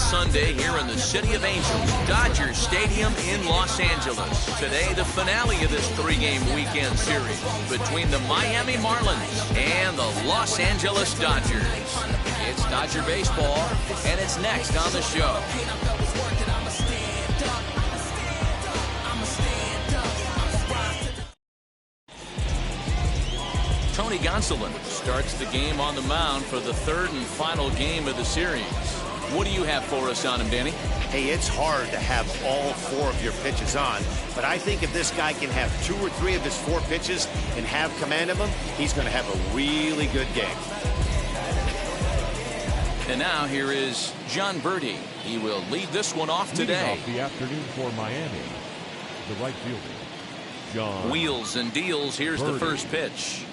Sunday here in the City of Angels, Dodger Stadium in Los Angeles. Today, the finale of this three-game weekend series between the Miami Marlins and the Los Angeles Dodgers. It's Dodger baseball, and it's next on the show. Tony Gonsolin starts the game on the mound for the third and final game of the series. What do you have for us on him, Danny? Hey, it's hard to have all four of your pitches on, but I think if this guy can have 2 or 3 of his 4 pitches and have command of them, he's going to have a really good game. And now here is John Birdie. He will lead this one off today. Leading off the afternoon for Miami, the right fielder, John. Wheels and deals. Here's Birdie. The first pitch.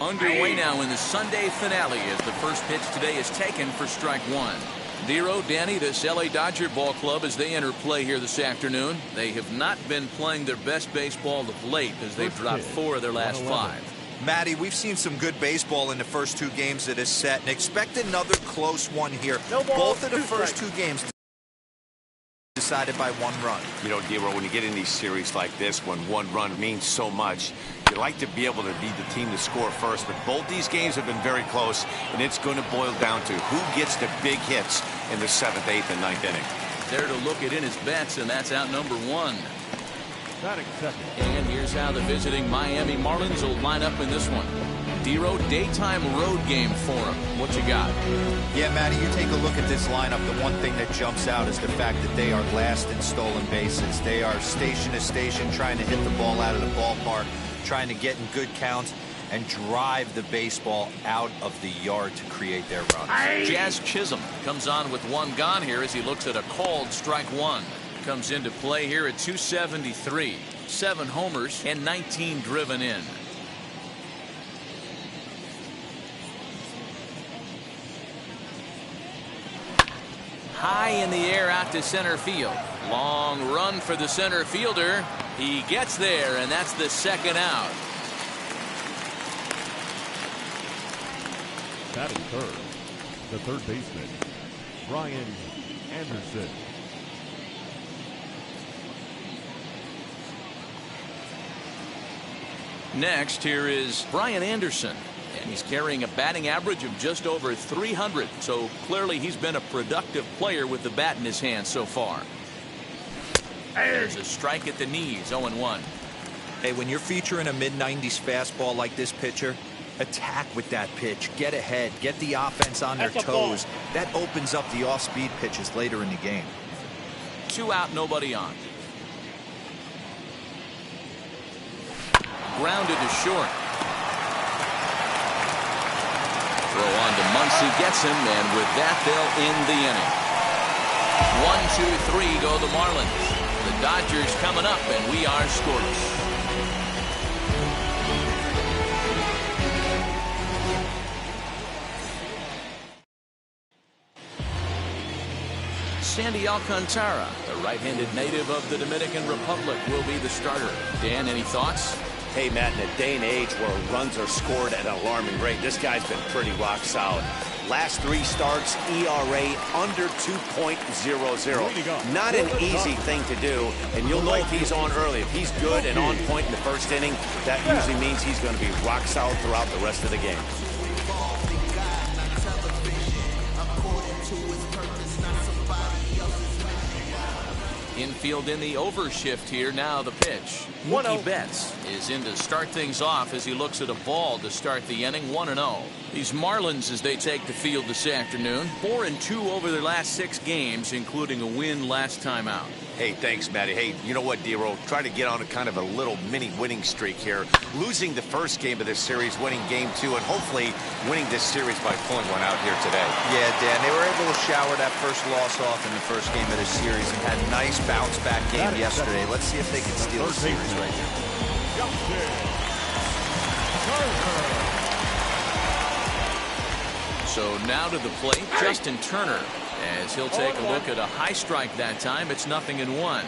Underway now in the Sunday finale as the first pitch today is taken for strike one. Dero, Danny, this LA Dodger ball club as they enter play here this afternoon. They have not been playing their best baseball of late as they've dropped 4 of their last 5. Matty, we've seen some good baseball in the first 2 games of this set and expect another close one here. Both of the first 2 games decided by 1 run. You know, Dero, when you get in these series like this, when 1 run means so much, you like to be able to be the team to score first, but both these games have been very close, and it's going to boil down to who gets the big hits in the 7th, 8th, and 9th inning. There to look at in his bets, and that's out number 1. Batting second. And here's how the visiting Miami Marlins will line up in this one. Dero, daytime road game for him. What you got? Yeah, Matty, you take a look at this lineup. The one thing that jumps out is the fact that they are last in stolen bases. They are station to station trying to hit the ball out of the ballpark, trying to get in good counts and drive the baseball out of the yard to create their runs. Jazz Chisholm comes on with 1 gone here as he looks at a called strike 1. Comes into play here at 273. 7 homers and 19 driven in. High in the air out to center field. Long run for the center fielder. He gets there, and that's the 2nd out. Batting third, the third baseman, Brian Anderson. Next, here is Brian Anderson, and he's carrying a batting average of just over 300, so clearly he's been a productive player with the bat in his hand so far. There's a strike at the knees, 0-1. Hey, when you're featuring a mid-90s fastball like this pitcher, attack with that pitch, get ahead, get the offense on their toes. That opens up the off-speed pitches later in the game. 2 out, nobody on. Grounded to short. Throw on to Muncie, gets him, and with that they'll end the inning. 1, 2, 3 go the Marlins. The Dodgers coming up, and we are scoreless. Sandy Alcantara, the right-handed native of the Dominican Republic, will be the starter. Dan, any thoughts? Hey, Matt, in a day and age where runs are scored at an alarming rate, this guy's been pretty rock solid. Last 3 starts, ERA under 2.00. Not an easy thing to do, and you'll know if he's on early. If he's good and on point in the first inning, that usually means he's going to be rock solid throughout the rest of the game. Infield in the overshift here. Now the pitch. Mookie Betts is in to start things off as he looks at a ball to start the inning. 1-0. These Marlins, as they take the field this afternoon, 4-2 over their last 6 games, including a win last time out. Hey, thanks, Matty. Hey, you know what, Dero? Try to get on a kind of a little mini winning streak here. Losing the first game of this series, winning game 2, and hopefully winning this series by pulling one out here today. Yeah, Dan, they were able to shower that first loss off in the first game of this series and had a nice bounce-back game yesterday. Let's see if they can steal the series right here. So now to the plate, Justin Turner, as he'll take a look at a high strike that time. It's 0-1.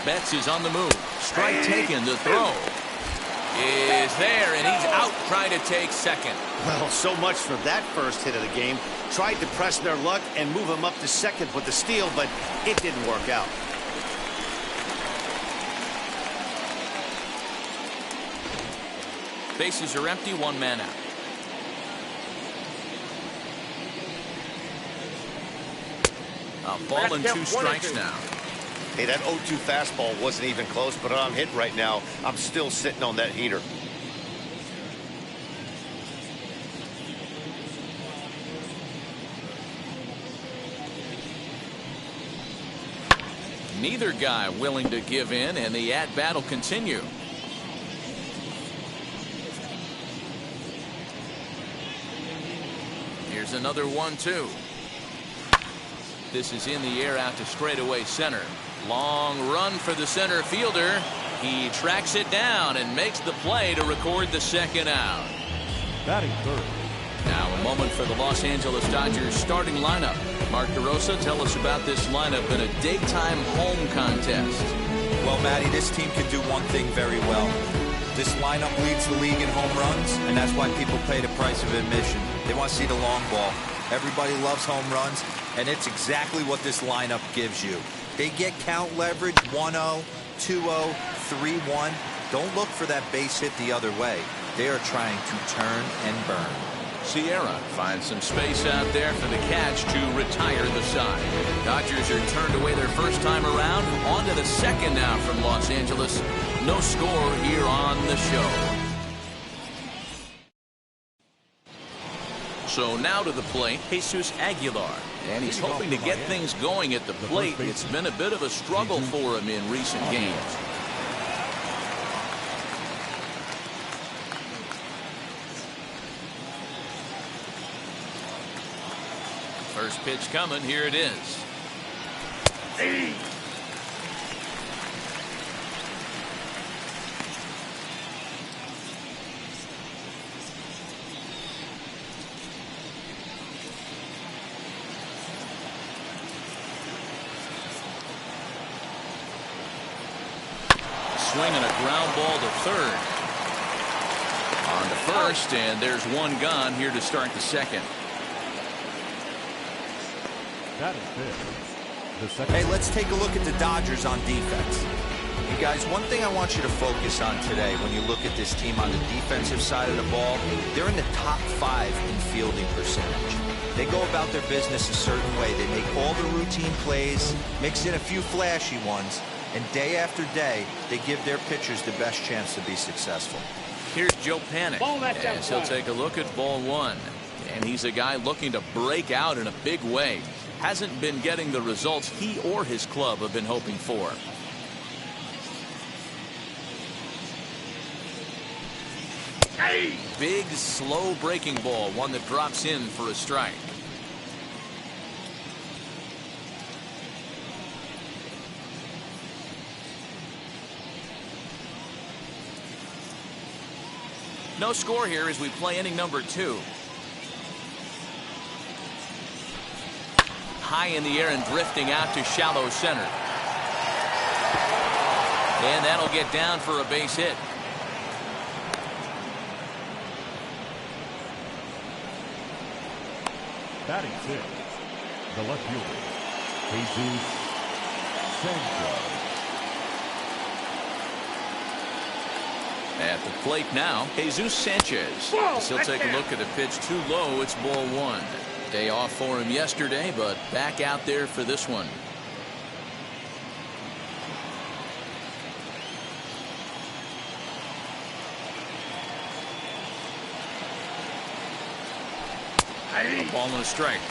Betts is on the move. Strike taken. The throw is there, and he's out trying to take second. Well, so much for that first hit of the game. Tried to press their luck and move him up to second with the steal, but it didn't work out. Bases are empty, one man out. A ball and 2 strikes now. Hey, that 0-2 fastball wasn't even close, but I'm hit right now. I'm still sitting on that heater. Neither guy willing to give in, and the at-bat will continue. Here's another 1-2. This is in the air out to straightaway center. Long run for the center fielder. He tracks it down and makes the play to record the second out. Batting third. Now a moment for the Los Angeles Dodgers starting lineup. Mark DeRosa, tell us about this lineup in a daytime home contest. Well, Matty, this team can do one thing very well. This lineup leads the league in home runs, and that's why people pay the price of admission. They want to see the long ball. Everybody loves home runs, and it's exactly what this lineup gives you. They get count leverage 1-0, 2-0, 3-1. Don't look for that base hit the other way. They are trying to turn and burn. Sierra finds some space out there for the catch to retire the side. Dodgers are turned away their first time around. On to the second now from Los Angeles. No score here on the show. So now to the plate, Jesus Aguilar. And he's hoping to get things going at the plate. It's been a bit of a struggle for him in recent games. First pitch coming. Here it is. Swinging a ground ball to third. On to first, and there's one gone here to start the second. Hey, let's take a look at the Dodgers on defense. You guys, one thing I want you to focus on today when you look at this team on the defensive side of the ball, they're in the top 5 in fielding percentage. They go about their business a certain way. They make all the routine plays, mix in a few flashy ones, and day after day, they give their pitchers the best chance to be successful. Here's Joe Panic, as he'll take a look at ball 1. And he's a guy looking to break out in a big way. Hasn't been getting the results he or his club have been hoping for. Big, slow breaking ball, one that drops in for a strike. No score here as we play inning number 2. High in the air and drifting out to shallow center. And that'll get down for a base hit. Batting 6, the left fielder, Jesus Sanchez. At the plate now, Jesus Sanchez. He'll take a look at a pitch too low. It's ball 1. Day off for him yesterday, but back out there for this one. A ball and a strike.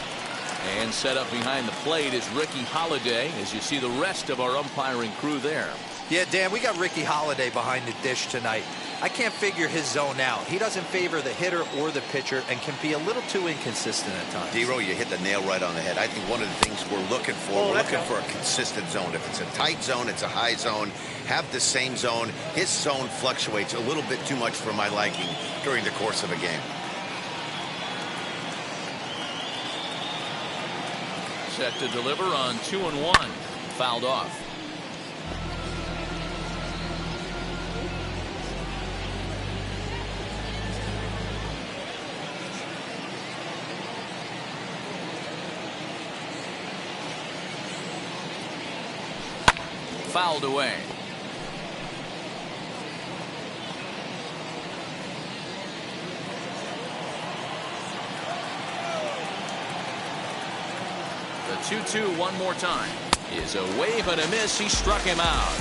And set up behind the plate is Ricky Holiday, as you see the rest of our umpiring crew there. Yeah, Dan, we got Ricky Holiday behind the dish tonight. I can't figure his zone out. He doesn't favor the hitter or the pitcher and can be a little too inconsistent at times. D-Row, you hit the nail right on the head. I think one of the things we're looking for, we're looking for a consistent zone. If it's a tight zone, it's a high zone. Have the same zone. His zone fluctuates a little bit too much for my liking during the course of a game. Set to deliver on 2-1. Fouled off. fouled away. The 2-2 one more time is a wave and a miss. He struck him out.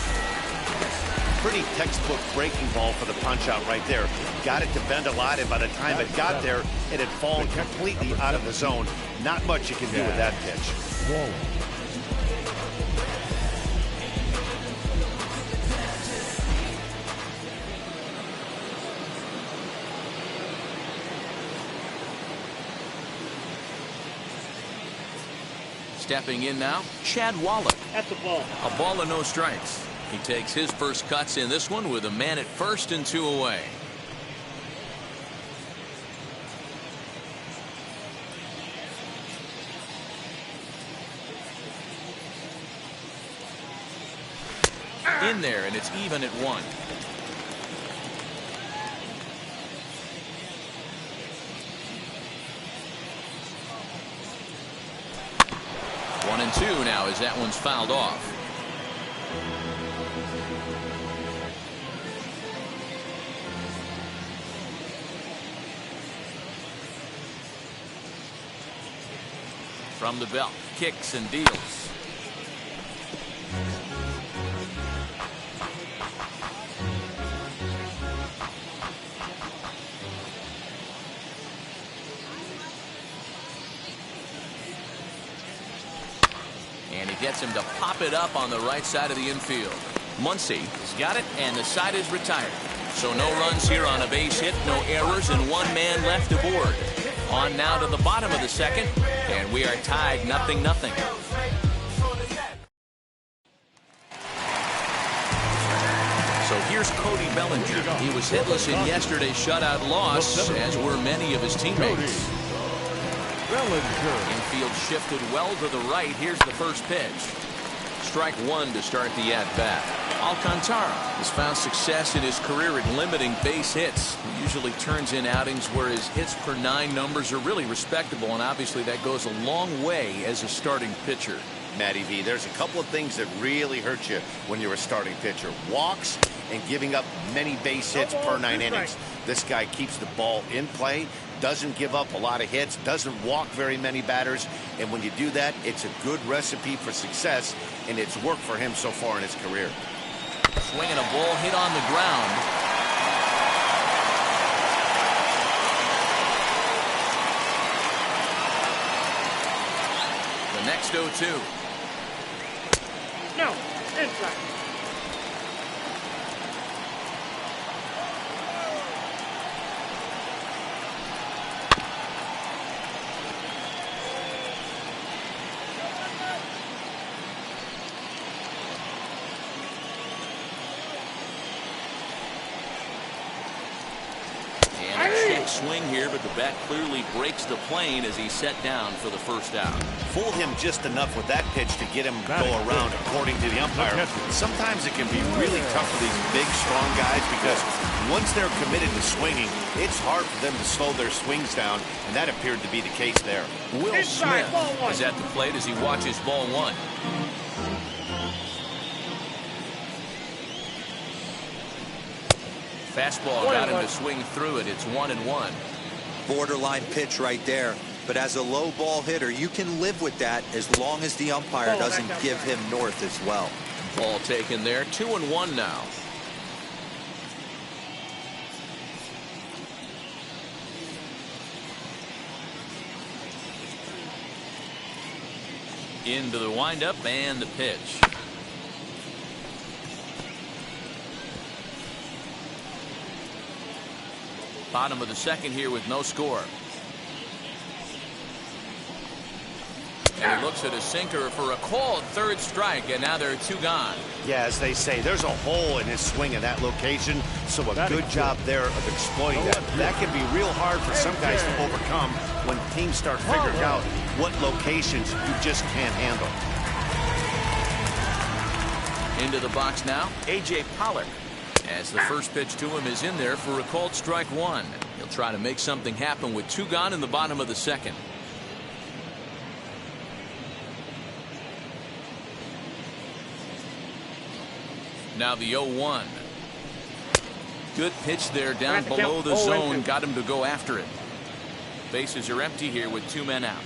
Pretty textbook breaking ball for the punch out right there. Got it to bend a lot, and by the time it got there, it had fallen completely out of the zone. Not much you can do with that pitch. Wallace. Stepping in now, Chad Wallace. That's a ball. A ball and no strikes. He takes his first cuts in this one with a man at first and 2 away. In there, and it's even at 1. One and 2 now as that one's fouled off. From the belt, kicks and deals. And he gets him to pop it up on the right side of the infield. Muncie has got it, and the side is retired. So no runs here on a base hit, no errors, and 1 man left aboard. On now to the bottom of the second, and we are tied 0-0. So here's Cody Bellinger. He was hitless in yesterday's shutout loss, as were many of his teammates. Infield shifted well to the right. Here's the first pitch. Strike 1 to start the at-bat. Alcantara has found success in his career at limiting base hits. He usually turns in outings where his hits per 9 numbers are really respectable, and obviously that goes a long way as a starting pitcher. Matty V, there's a couple of things that really hurt you when you're a starting pitcher. Walks and giving up many base hits per 9 innings. This guy keeps the ball in play, doesn't give up a lot of hits, doesn't walk very many batters, and when you do that, it's a good recipe for success, and it's worked for him so far in his career. Swinging a ball hit on the ground. The next 0-2. No, inside. Swing here, but the bat clearly breaks the plane as he's set down for the first out. Fooled him just enough with that pitch to get him go around, according to the umpire. Sometimes it can be really tough for these big, strong guys because once they're committed to swinging, it's hard for them to slow their swings down, and that appeared to be the case there. Will Smith is at the plate as he watches ball 1. Fastball got him to swing through it. It's 1-1. Borderline pitch right there. But as a low ball hitter, you can live with that as long as the umpire doesn't give him north as well. Ball taken there. 2-1 now. Into the windup and the pitch. Bottom of the second here with no score. And he looks at a sinker for a called third strike, and now there are 2 gone. Yeah, as they say, there's a hole in his swing in that location, so a good job there of exploiting that. That can be real hard for some guys to overcome when teams start figuring out what locations you just can't handle. Into the box now, A.J. Pollard. As the first pitch to him is in there for a called strike 1. He'll try to make something happen with 2 gone in the bottom of the second. Now the 0-1. Good pitch there down below the zone. Got him to go after it. Bases are empty here with 2 men out.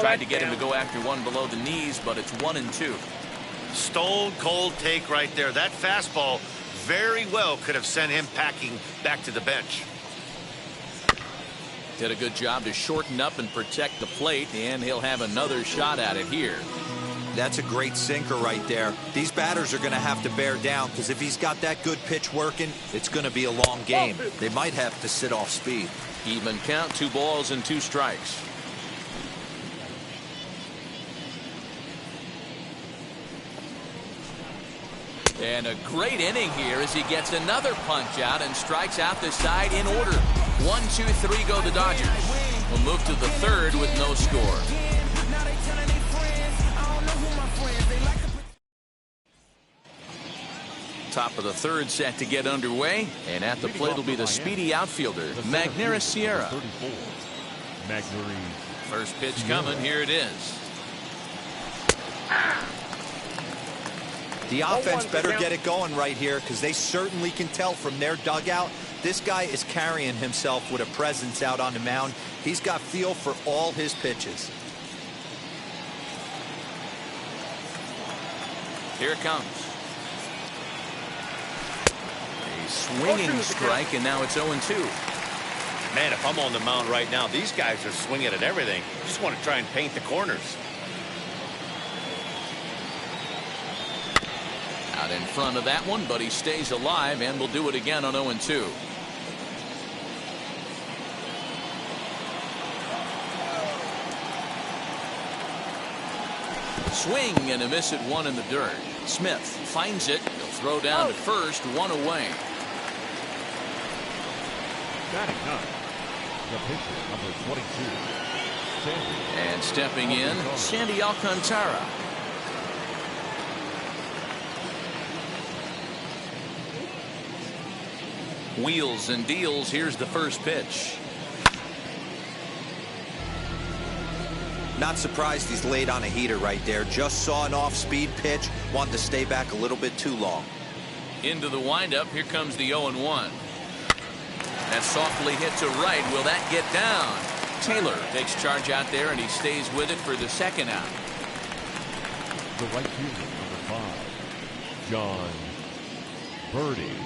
Tried to get him to go after one below the knees, but it's 1-2. Stone cold take right there. That fastball very well could have sent him packing back to the bench. Did a good job to shorten up and protect the plate, and he'll have another shot at it here. That's a great sinker right there. These batters are going to have to bear down, because if he's got that good pitch working, it's going to be a long game. They might have to sit off speed. Even count, 2 balls and 2 strikes. And a great inning here as he gets another punch out and strikes out the side in order. 1, 2, 3 go the Dodgers. We'll move to the 3rd with no score. Top of the 3rd set to get underway, and at the plate will be the speedy outfielder, Magneuris Sierra. First pitch coming, here it is. The offense better get it going right here, because they certainly can tell from their dugout this guy is carrying himself with a presence out on the mound. He's got feel for all his pitches. Here it comes. A swinging strike, and now it's 0-2. Man, if I'm on the mound right now, these guys are swinging at everything. Just want to try and paint the corners. Out in front of that one, but he stays alive and will do it again on 0-2. Swing and a miss at 1 in the dirt. Smith finds it. He'll throw down to first, 1 away. Batting ninth, the pitcher, number 22. And stepping in, Sandy Alcantara. Wheels and deals. Here's the first pitch. Not surprised he's laid on a heater right there. Just saw an off-speed pitch. Wanted to stay back a little bit too long. Into the windup. Here comes the 0-1. That's softly hit to right. Will that get down? Taylor takes charge out there, and he stays with it for the 2nd out. The right fielder, number 5, John Birdie.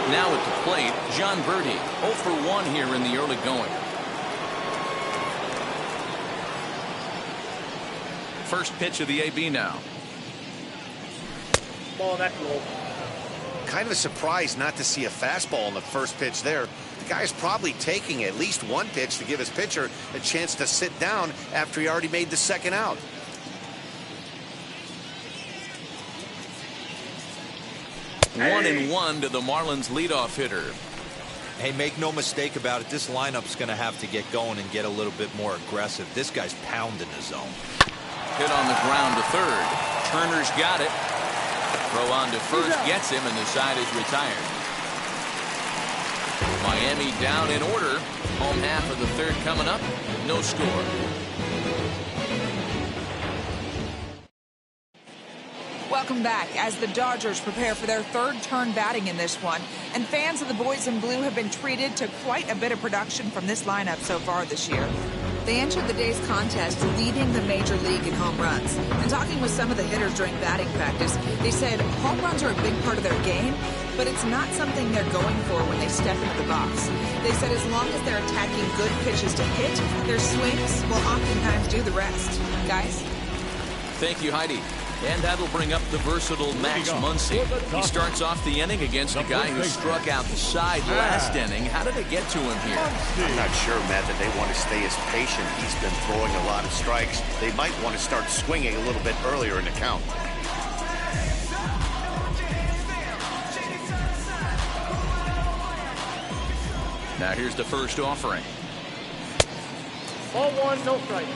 Now at the plate, John Birdie, 0 for 1 here in the early going. First pitch of the AB now. Ball, that's low. Kind of a surprise not to see a fastball on the first pitch there. The guy's probably taking at least 1 pitch to give his pitcher a chance to sit down after he already made the 2nd out. Hey. 1-1 to the Marlins leadoff hitter. Hey, make no mistake about it. This lineup's going to have to get going and get a little bit more aggressive. This guy's pounding the zone. Hit on the ground to 3rd. Turner's got it. Throw on to first, gets him, and the side is retired. Miami down in order. Home half of the 3rd coming up. No score. Welcome back as the Dodgers prepare for their 3rd turn batting in this one. And fans of the boys in blue have been treated to quite a bit of production from this lineup so far this year. They entered the day's contest leading the major league in home runs. And talking with some of the hitters during batting practice, they said home runs are a big part of their game, but it's not something they're going for when they step into the box. They said as long as they're attacking good pitches to hit, their swings will oftentimes do the rest. Guys? Thank you, Heidi. And that'll bring up the versatile Max Muncie. He starts off the inning against a guy who struck out the side last inning. How did it get to him here? I'm not sure, Matt, that they want to stay as patient. He's been throwing a lot of strikes. They might want to start swinging a little bit earlier in the count. Now here's the first offering. Ball 1, no strike.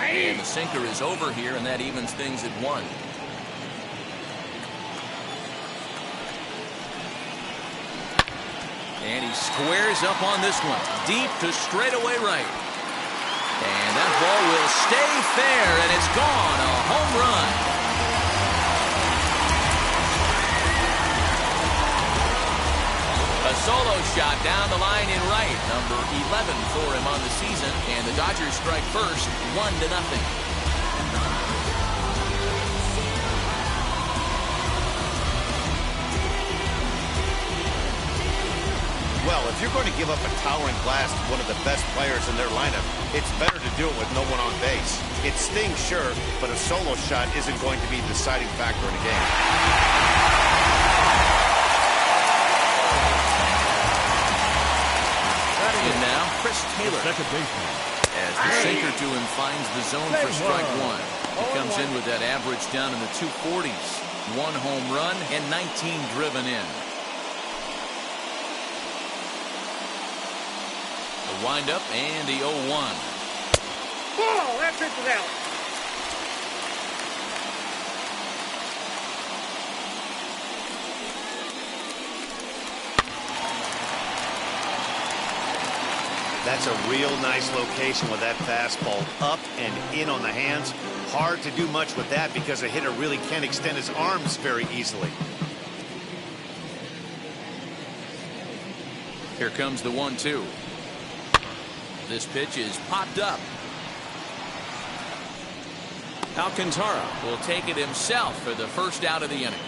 And the sinker is over here, and that evens things at 1. And he squares up on this one. Deep to straightaway right. And that ball will stay fair, and it's gone. A home run. A solo shot down the line in right. Number 11 for him on the season. And the Dodgers strike first, 1-0. Well, if you're going to give up a towering blast to one of the best players in their lineup, it's better to do it with no one on base. It stings, sure, but a solo shot isn't going to be the deciding factor in a game. In now, Chris Taylor. Second baseman. As the sinker to him finds the zone for strike one. He comes in with that average down in the 240s. 1 home run and 19 driven in. The windup and the 0-1. Oh, that pitch is out. That's a real nice location with that fastball up and in on the hands. Hard to do much with that because a hitter really can't extend his arms very easily. Here comes the 1-2. This pitch is popped up. Alcantara will take it himself for the first out of the inning.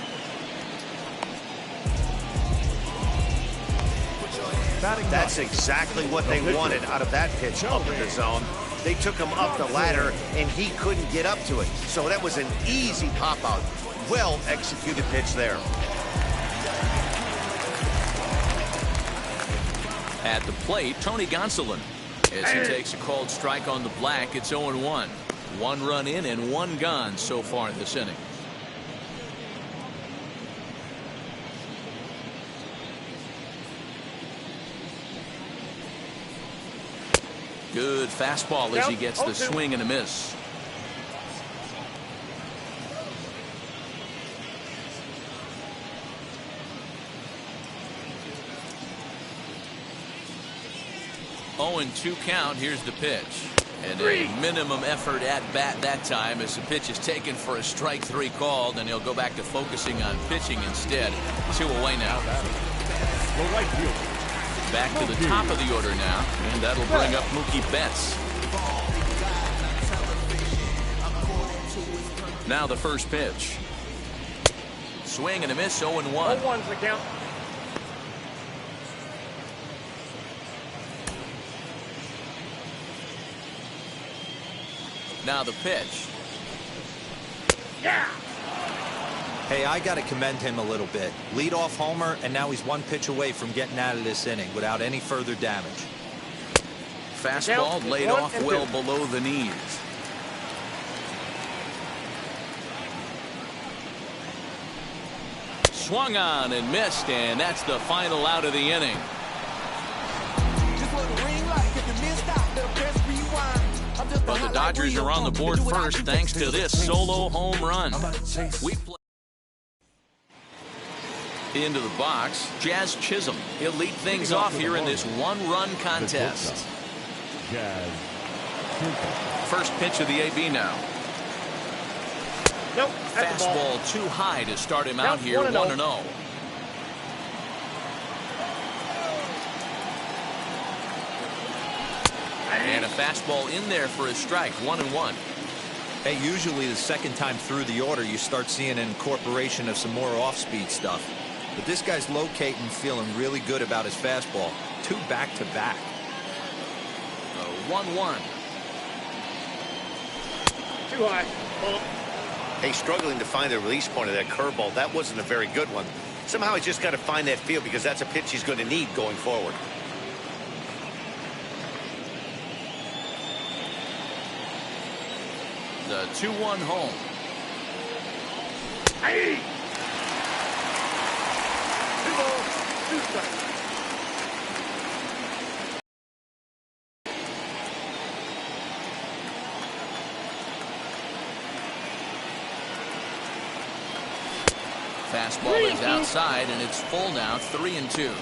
That's exactly what they wanted out of that pitch up in the zone. They took him up the ladder, and he couldn't get up to it. So that was an easy pop-out. Well-executed pitch there. At the plate, Tony Gonsolin. As he takes a called strike on the black, it's 0-1. 1 run in and 1 gone so far this inning. Good fastball as he gets the swing and a miss. And 2 count. Here's the pitch. And a minimum effort at bat that time as the pitch is taken for a strike 3 called, and he'll go back to focusing on pitching instead. 2 away now. The right fielder. Back to the top of the order now, and that'll bring up Mookie Betts. Now the first pitch. Swing and a miss, 0-1. 0-1's the count. Now the pitch. Yeah. Hey, I got to commend him a little bit. Leadoff homer, and now he's 1 pitch away from getting out of this inning without any further damage. Fastball laid off well below the knees. Swung on and missed, and that's the final out of the inning. But the Dodgers are on the board first thanks to this solo home run. We play into the box. Jazz Chisholm. He'll lead things off here in this 1-run contest. First pitch of the AB now. Nope. Fastball too high to start him out here. 1-0. And a fastball in there for a strike. 1-1. Hey, usually the second time through the order you start seeing an incorporation of some more off-speed stuff. But this guy's locating, feeling really good about his fastball. 2 back-to-back. 1-1. Too high. Hey, struggling to find the release point of that curveball. That wasn't a very good one. Somehow he's just got to find that feel because that's a pitch he's going to need going forward. The 2-1 home. Hey! 2 balls, 2 strikes. Fastball is outside, and it's full now. 3-2.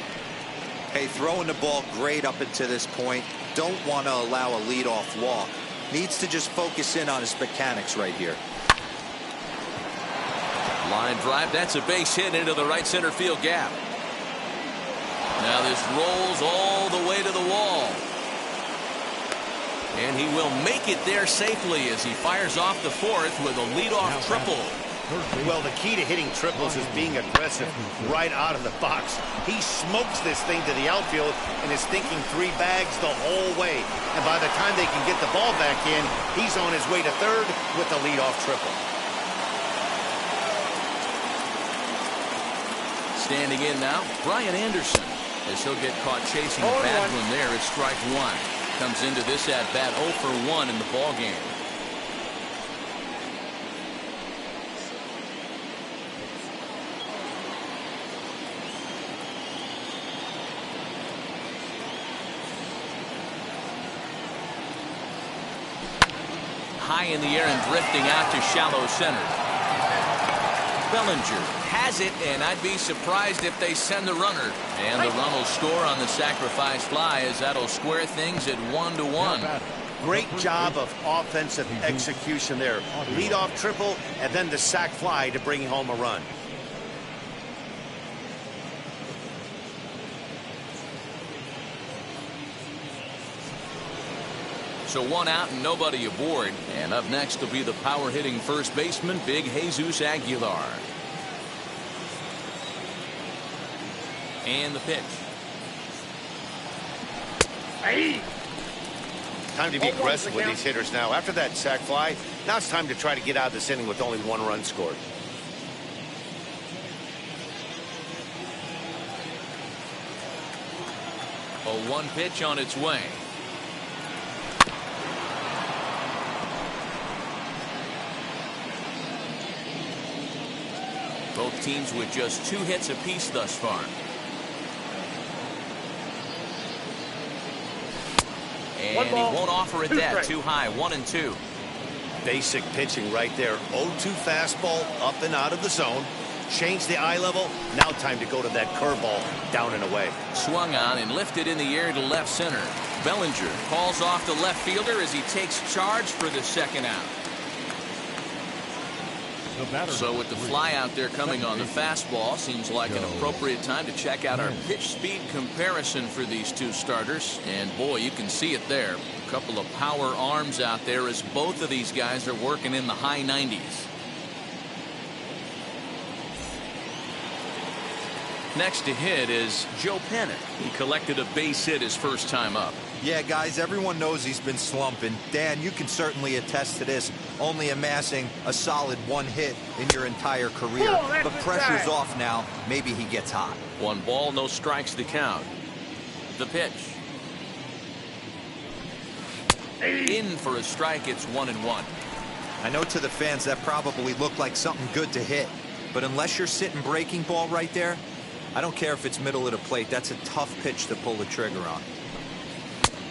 Hey, throwing the ball great up until this point. Don't want to allow a leadoff walk. Needs to just focus in on his mechanics right here. Line drive. That's a base hit into the right center field gap. Now this rolls all the way to the wall. And he will make it there safely as he fires off the fourth with a leadoff triple. Well, the key to hitting triples is being aggressive right out of the box. He smokes this thing to the outfield and is thinking 3 bags the whole way. And by the time they can get the ball back in, he's on his way to third with the leadoff triple. Standing in now, Brian Anderson, as he'll get caught chasing a bad one there at strike 1. Comes into this at bat 0 for 1 in the ball game. High in the air and drifting out to shallow center. Bellinger has it, and I'd be surprised if they send the runner. And the run will score on the sacrifice fly, as that'll square things at 1-1. Great job of offensive execution there. Leadoff triple and then the sac fly to bring home a run. So 1 out and nobody aboard. And up next will be the power hitting first baseman, Big Jesus Aguilar. And the pitch. Hey. Time to be aggressive with these hitters now. After that sac fly, now it's time to try to get out of this inning with only 1 run scored. A 1 pitch on its way. Both teams with just 2 hits apiece thus far. And he won't offer it that. Too high. 1-2. Basic pitching right there. 0-2 fastball up and out of the zone. Change the eye level. Now time to go to that curveball down and away. Swung on and lifted in the air to left center. Bellinger calls off the left fielder as he takes charge for the second out. So with the fly out there coming on the fastball, seems like an appropriate time to check out our pitch speed comparison for these 2 starters. And boy, you can see it there. A couple of power arms out there as both of these guys are working in the high 90s. Next to hit is Joe Pennant. He collected a base hit his first time up. Yeah, guys, everyone knows he's been slumping. Dan, you can certainly attest to this, only amassing a solid 1 hit in your entire career. But pressure's off now. Maybe he gets hot. 1 ball, no strikes to count. The pitch. In for a strike. It's 1-1. I know to the fans that probably looked like something good to hit. But unless you're sitting breaking ball right there, I don't care if it's middle of the plate. That's a tough pitch to pull the trigger on.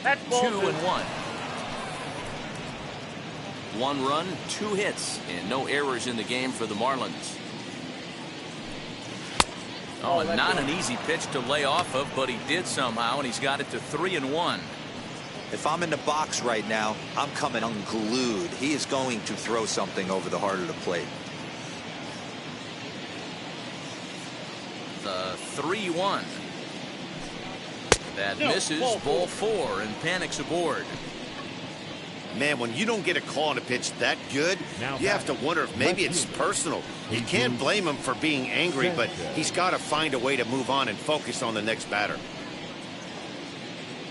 2-1. 1 run, 2 hits, and no errors in the game for the Marlins. Oh, and not an easy pitch to lay off of, but he did somehow, and he's got it to 3-1. If I'm in the box right now, I'm coming unglued. He is going to throw something over the heart of the plate. The 3-1. That misses. Ball 4, and Panic's aboard. Man, when you don't get a call on a pitch that good, you have to wonder if maybe it's personal. You can't blame him for being angry, but he's got to find a way to move on and focus on the next batter.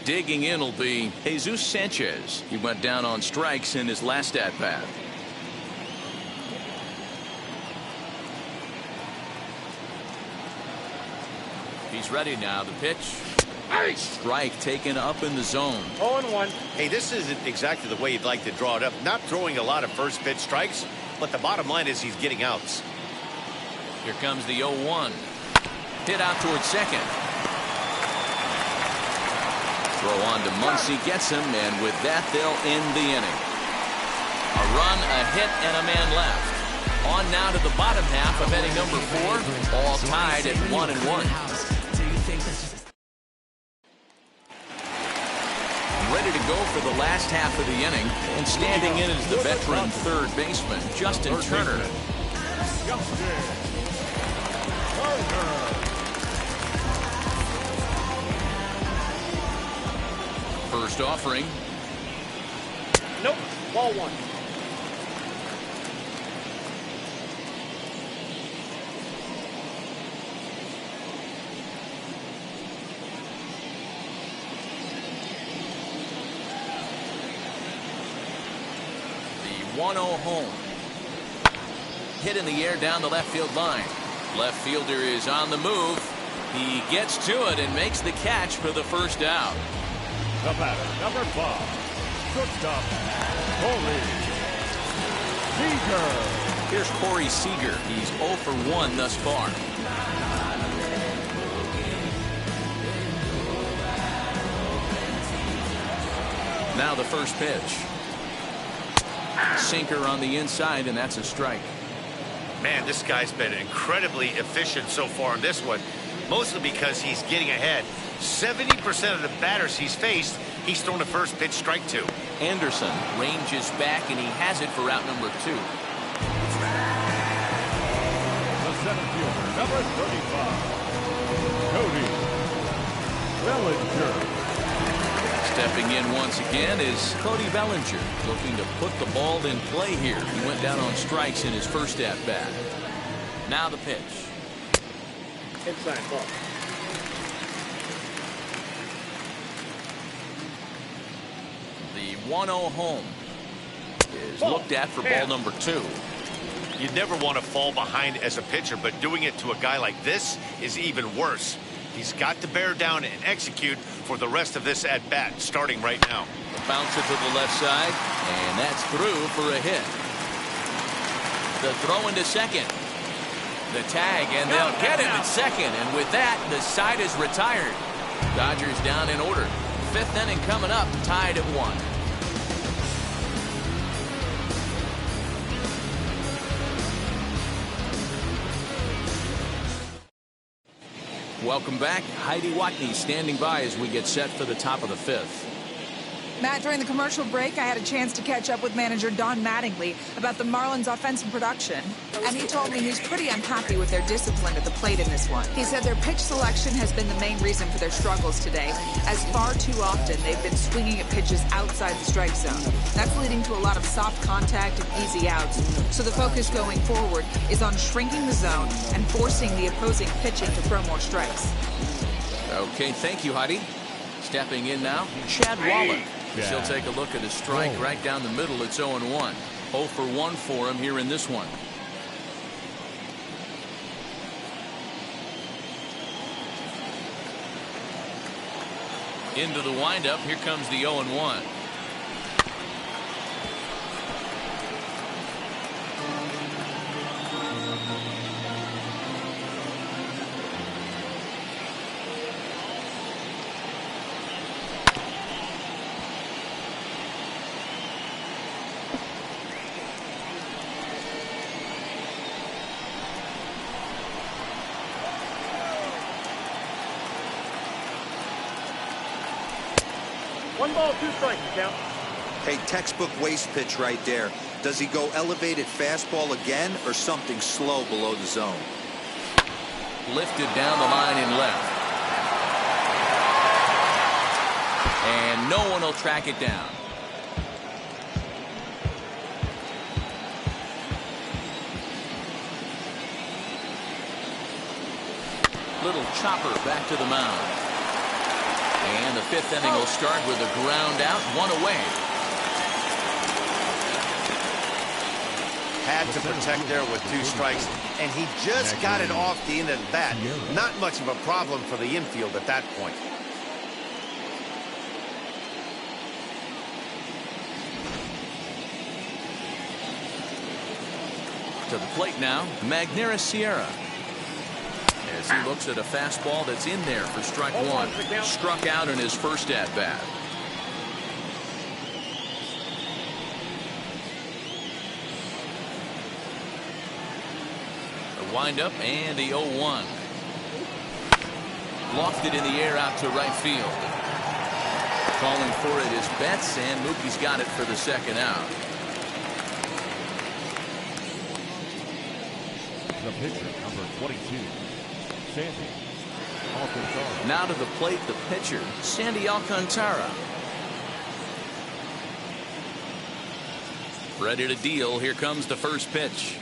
Digging in will be Jesus Sanchez. He went down on strikes in his last at-bat. He's ready now. The pitch. Strike taken up in the zone. 0-1. Hey, this isn't exactly the way you'd like to draw it up. Not throwing a lot of first pitch strikes, but the bottom line is he's getting outs. Here comes the 0-1. Hit out towards second. Throw on to Muncie, gets him, and with that they'll end the inning. A run, a hit, and a man left. On now to the bottom half of inning number 4, all tied at 1-1. ready to go for the last half of the inning. And standing in is the veteran third baseman, Justin Turner. First offering. Nope. Ball one. The 1-0 home. Hit in the air down the left field line. Left fielder is on the move. He gets to it and makes the catch for the first out. The batter, number 5, shortstop, Cody Bellinger. Here's Corey Seeger. He's 0 for 1 thus far. Now the first pitch. Sinker on the inside, and that's a strike. Man, this guy's been incredibly efficient so far in this one, mostly because he's getting ahead. 70% of the batters he's faced, he's thrown a first pitch strike to. Anderson ranges back, and he has it for out number 2. The center fielder, number 35, Cody Bellinger. Stepping in once again is Cody Bellinger, looking to put the ball in play here. He went down on strikes in his first at-bat. Now the pitch. Inside ball. The 1-0 home is looked at for ball number 2. You never want to fall behind as a pitcher, but doing it to a guy like this is even worse. He's got to bear down and execute for the rest of this at-bat, starting right now. The bouncer to the left side, and that's through for a hit. The throw into second. The tag, and they'll get him at second, and with that, the side is retired. Dodgers down in order. 5th inning coming up, tied at 1. Welcome back. Heidi Watney standing by as we get set for the top of the 5th. Matt, during the commercial break, I had a chance to catch up with manager Don Mattingly about the Marlins' offensive production. And he told me he's pretty unhappy with their discipline at the plate in this one. He said their pitch selection has been the main reason for their struggles today, as far too often they've been swinging at pitches outside the strike zone. That's leading to a lot of soft contact and easy outs. So the focus going forward is on shrinking the zone and forcing the opposing pitching to throw more strikes. Okay, thank you, Heidi. Stepping in now, Chad Wallace. She'll take a look at a strike right down the middle. It's 0-1. 0 for 1 for him here in this one. Into the windup. Here comes the 0-1. One ball, 2 strikes, count. Hey, textbook waste pitch right there. Does he go elevated fastball again or something slow below the zone? Lifted down the line in left. And no one will track it down. Little chopper back to the mound. And the 5th inning will start with a ground out, 1 away. Had to protect there with 2 strikes, and he just got it off the end of the bat. Not much of a problem for the infield at that point. To the plate now, Magneuris Sierra. As he looks at a fastball that's in there for strike 1. Struck out in his first at-bat. The windup and the 0-1. Lofted in the air out to right field. Calling for it is Betts, and Mookie's got it for the second out. The pitcher, number 22, Sandy Alcantara. Now to the plate, the pitcher, Sandy Alcantara. Ready to deal. Here comes the first pitch.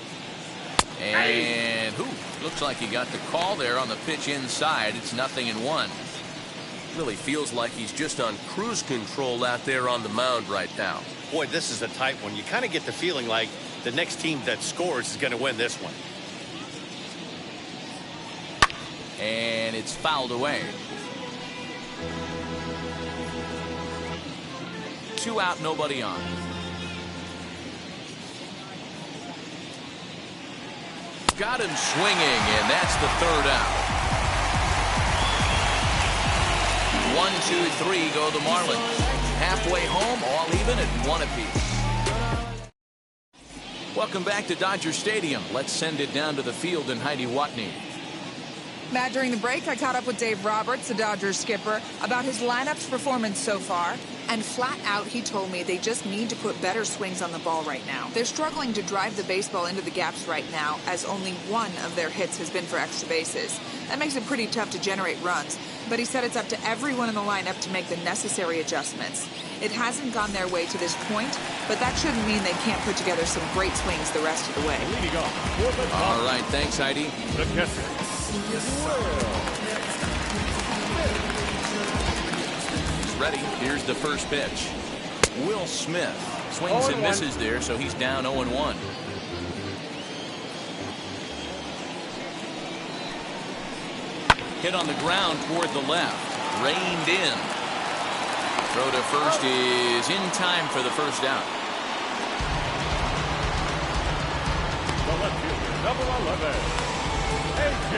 And looks like he got the call there on the pitch inside. It's 0-1. Really feels like he's just on cruise control out there on the mound right now. Boy, this is a tight one. You kind of get the feeling like the next team that scores is going to win this one. And it's fouled away. 2 out, nobody on. Got him swinging, and that's the third out. 1, 2, 3 go the Marlins. Halfway home, all even at 1 apiece. Welcome back to Dodger Stadium. Let's send it down to the field in Heidi Watney. Matt, during the break, I caught up with Dave Roberts, the Dodgers skipper, about his lineup's performance so far. And flat out, he told me they just need to put better swings on the ball right now. They're struggling to drive the baseball into the gaps right now, as only one of their hits has been for extra bases. That makes it pretty tough to generate runs, but he said it's up to everyone in the lineup to make the necessary adjustments. It hasn't gone their way to this point, but that shouldn't mean they can't put together some great swings the rest of the way. All right, thanks, Heidi. The catcher, Ready. Here's the first pitch. Will Smith swings and misses there, so he's down 0-1. Hit on the ground toward the left. Reined in. Throw to first is in time for the first out. the left fielder, number 11, A.J.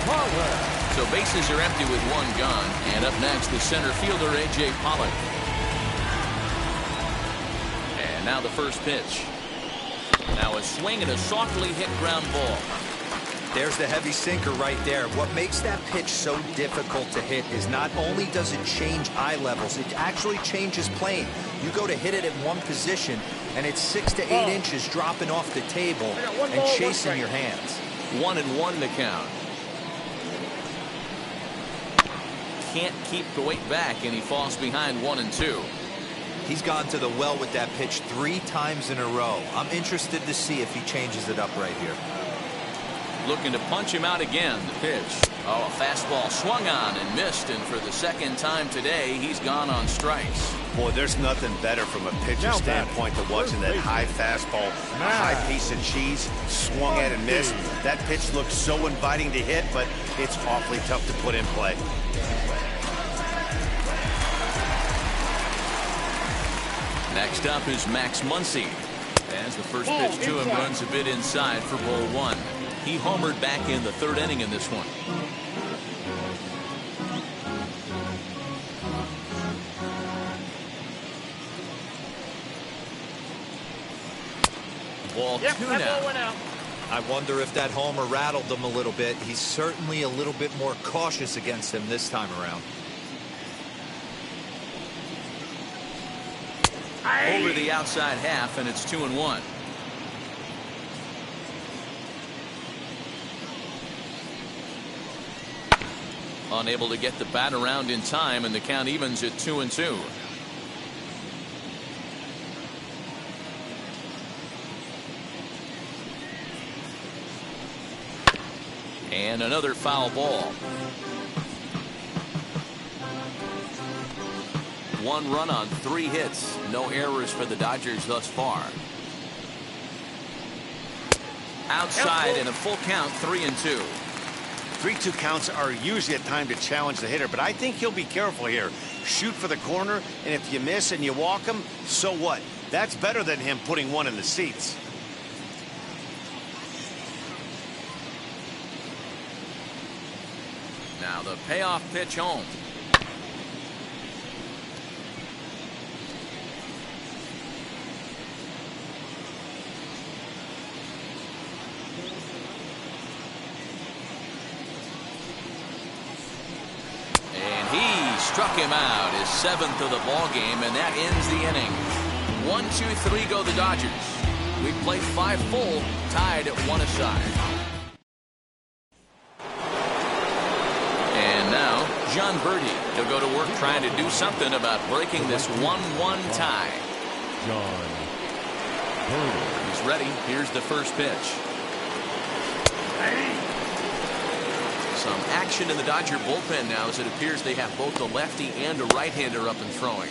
Pollard. So bases are empty with 1 gone. And up next, the center fielder, A.J. Pollard. And now the first pitch. Now a swing and a softly hit ground ball. There's the heavy sinker right there. What makes that pitch so difficult to hit is not only does it change eye levels, it actually changes plane. You go to hit it at one position, and it's 6 to 8 inches dropping off the table and chasing your hands. 1-1 to count. Can't keep the weight back, and he falls behind 1-2. He's gone to the well with that pitch 3 times in a row. I'm interested to see if he changes it up right here. Looking to punch him out again. The pitch. Oh, a fastball swung on and missed, and for the second time today, he's gone on strikes. Boy, there's nothing better from a pitcher standpoint than watching that high fastball, a high piece of cheese, swung at and missed. That pitch looks so inviting to hit, but it's awfully tough to put in play. Next up is Max Muncie. As the first pitch to him runs a bit inside for ball 1. He homered back in the 3rd inning in this one. Ball 2 now. I wonder if that homer rattled him a little bit. He's certainly a little bit more cautious against him this time around. Over the outside half, and it's 2-1. Unable to get the bat around in time, and the count evens at 2-2. And another foul ball. 1 run on 3 hits. No errors for the Dodgers thus far. Outside and a full count, 3-2. 3-2 counts are usually a time to challenge the hitter, but I think he'll be careful here. Shoot for the corner, and if you miss and you walk him, so what? That's better than him putting one in the seats. Now the payoff pitch home. Struck him out, his 7th of the ball game, and that ends the inning. 1, 2, 3 go the Dodgers. We played 5 full, tied at 1 aside. And now, John Birdie. He'll go to work trying to do something about breaking this 1-1 tie. John Birdie. He's ready. Here's the first pitch. Some action in the Dodger bullpen now, as it appears they have both a lefty and a right-hander up and throwing.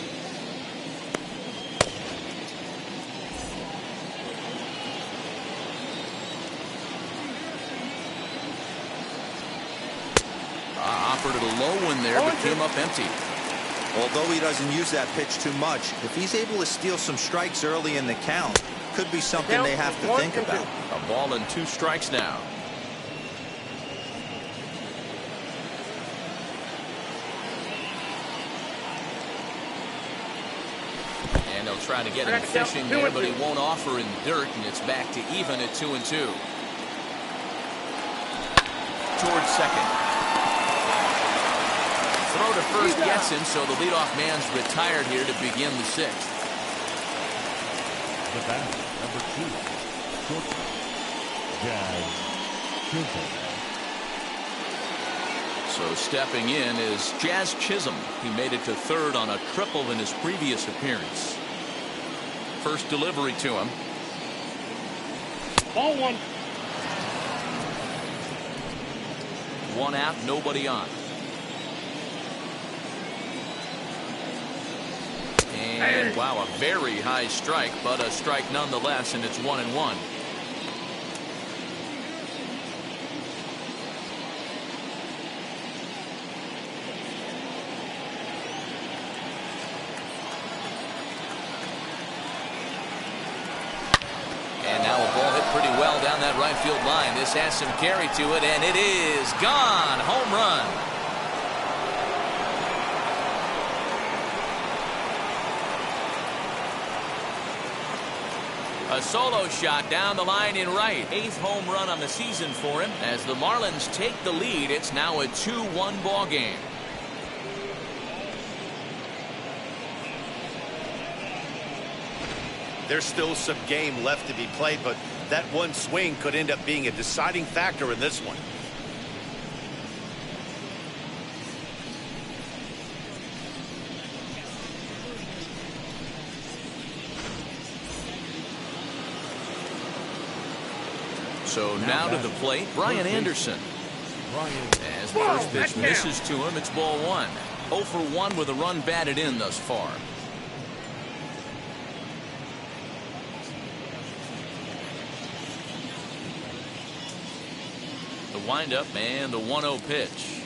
Offered it a low one there, but came up empty. Although he doesn't use that pitch too much, if he's able to steal some strikes early in the count, could be something they have to think about. A ball and 2 strikes now. And they'll try to get him fishing there, but he won't offer in dirt, and it's back to even at 2-2. Towards second. Throw to first gets him, so the leadoff man's retired here to begin the 6th. The bat, number 2, shortstop, Jazz Chisholm. So stepping in is Jazz Chisholm. He made it to 3rd on a triple in his previous appearance. First delivery to him. Ball 1. 1 out, nobody on. And wow, a very high strike, but a strike nonetheless, and it's 1-1. And now a ball hit pretty well down that right field line. This has some carry to it, and it is gone. Home run. A solo shot down the line in right. 8th home run on the season for him. As the Marlins take the lead, it's now a 2-1 ball game. There's still some game left to be played, but that one swing could end up being a deciding factor in this one. So now to the plate, Brian Anderson. As the first pitch misses to him, it's ball 1. 0 for 1 with a run batted in thus far. The windup and the 1-0 pitch.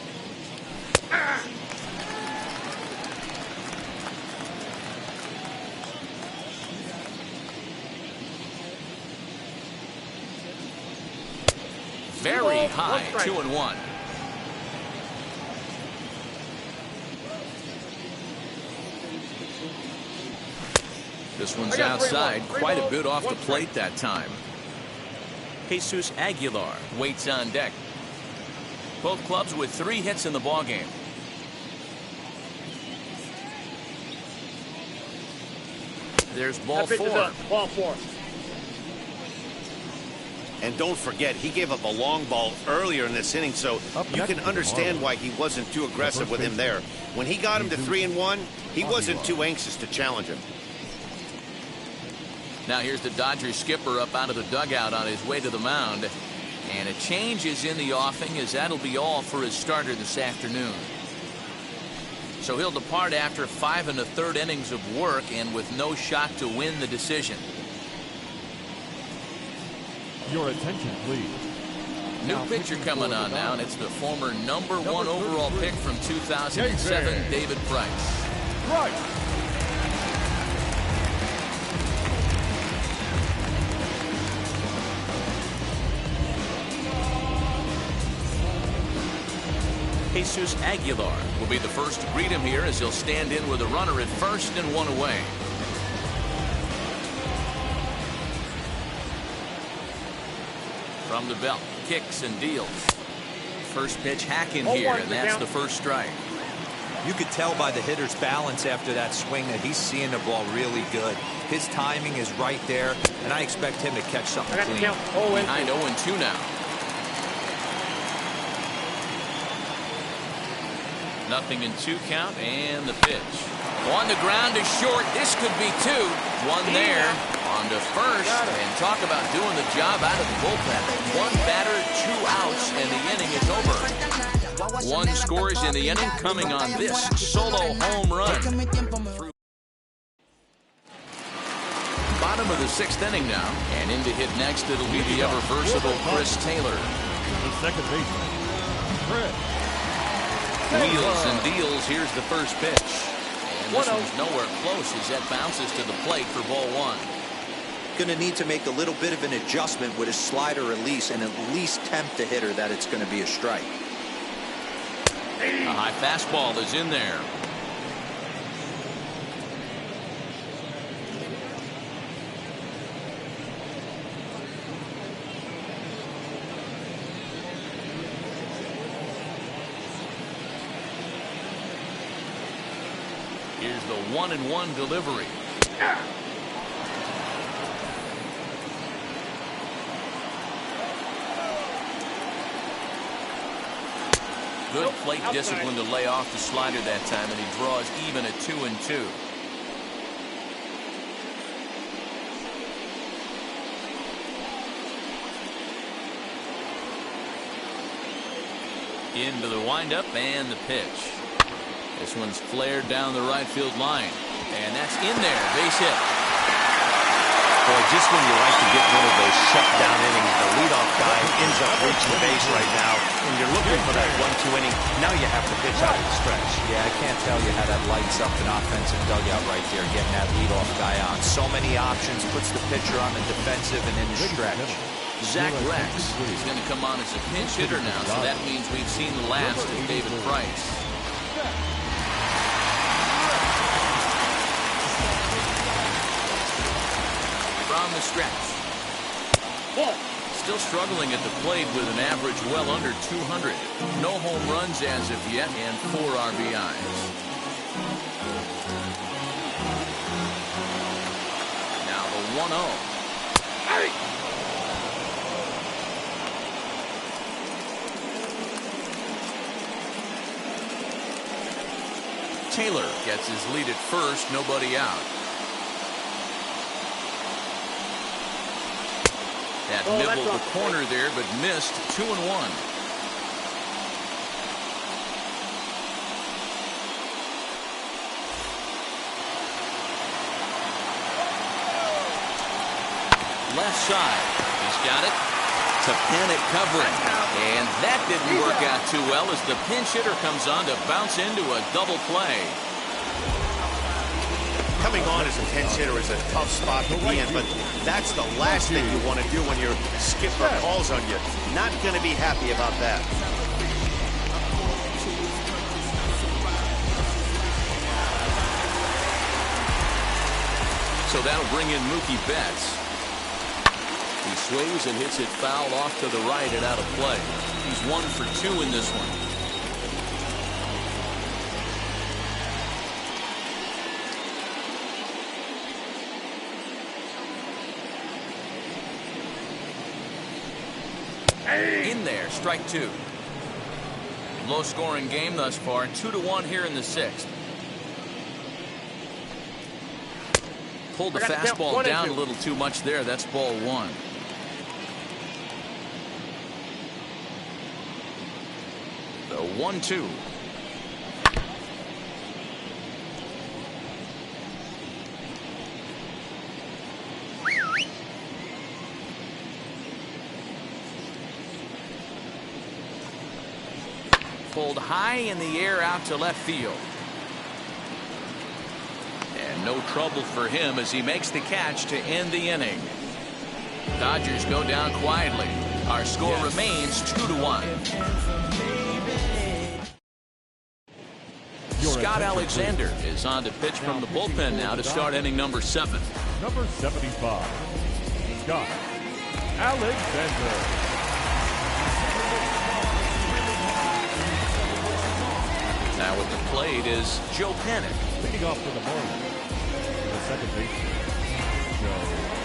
Very high, 2-1. This one's outside, quite a bit off the plate that time. Jesus Aguilar waits on deck. Both clubs with 3 hits in the ballgame. There's ball 4. Ball 4. And don't forget, he gave up a long ball earlier in this inning, so you can understand why he wasn't too aggressive with him there. When he got him to 3-1, he wasn't too anxious to challenge him. Now here's the Dodgers skipper up out of the dugout on his way to the mound. And a change is in the offing, as that'll be all for his starter this afternoon. So he'll depart after 5 1/3 innings of work and with no shot to win the decision. Your attention, please. New pitcher coming on now, and it's the former number 1 overall pick from 2007, David Price. Jesus Aguilar will be the first to greet him here, as he'll stand in with a runner at first and 1 away. From the belt, kicks and deals. First pitch hacking here, and that's the first strike. You could tell by the hitter's balance after that swing that he's seeing the ball really good. His timing is right there, and I expect him to catch something clean. Behind 0-2 now. Nothing in 2 count, and the pitch. On the ground is short. This could be 2. 1 there. On to first. And talk about doing the job out of the bullpen. 1 batter, 2 outs, and the inning is over. 1 scores in the inning coming on this solo home run. Bottom of the 6th inning now. And in to hit next, it'll be the ever-versatile Chris Taylor. The second baseman, Chris. Wheels and deals. Here's the first pitch. And this one's nowhere close as that bounces to the plate for ball 1. Going to need to make a little bit of an adjustment with his slider release and at least tempt the hitter that it's going to be a strike. A high fastball is in there. Here's the 1-1 delivery. Good plate discipline to lay off the slider that time, and he draws even at 2-2. Into the windup and the pitch. This one's flared down the right field line, and that's in there. Base hit. Boy, just when you like to get one of those shutdown innings, the leadoff guy ends up reaching base right now, and you're looking for that 1-2 inning. Now you have to pitch out of the stretch. Yeah, I can't tell you how that lights up an offensive dugout right there, getting that leadoff guy on. So many options, puts the pitcher on the defensive and in the stretch. Zach Rex is going to come on as a pinch hitter now, so that means we've seen the last of David Price. From the stretch. Still struggling at the plate with an average well under 200. No home runs as of yet and 4 RBIs. Now the 1-0. Taylor gets his lead at first, nobody out. That nibbled the corner there, but missed. 2-1. Left side. He's got it. To panic covering. And that didn't work out too well as the pinch hitter comes on to bounce into a double play. Coming on as a pinch hitter is a tough spot to be in, but that's the last thing you want to do when your skipper calls on you. Not going to be happy about that. So that'll bring in Mookie Betts. He swings and hits it foul off to the right and out of play. He's 1 for 2 in this one. In there, strike 2. Low scoring game thus far, 2-1 here in the 6th. Pulled the fastball down a little too much there. That's ball 1. The 1-2. Pulled high in the air out to left field. And no trouble for him as he makes the catch to end the inning. Dodgers go down quietly. Our score remains 2-1. Scott Alexander is on to pitch from the bullpen now to start inning number 7. Number 75, Scott Alexander. Now with the plate is Joe Panic. Leading off for the Marlins, the second baseman, Joe Panic.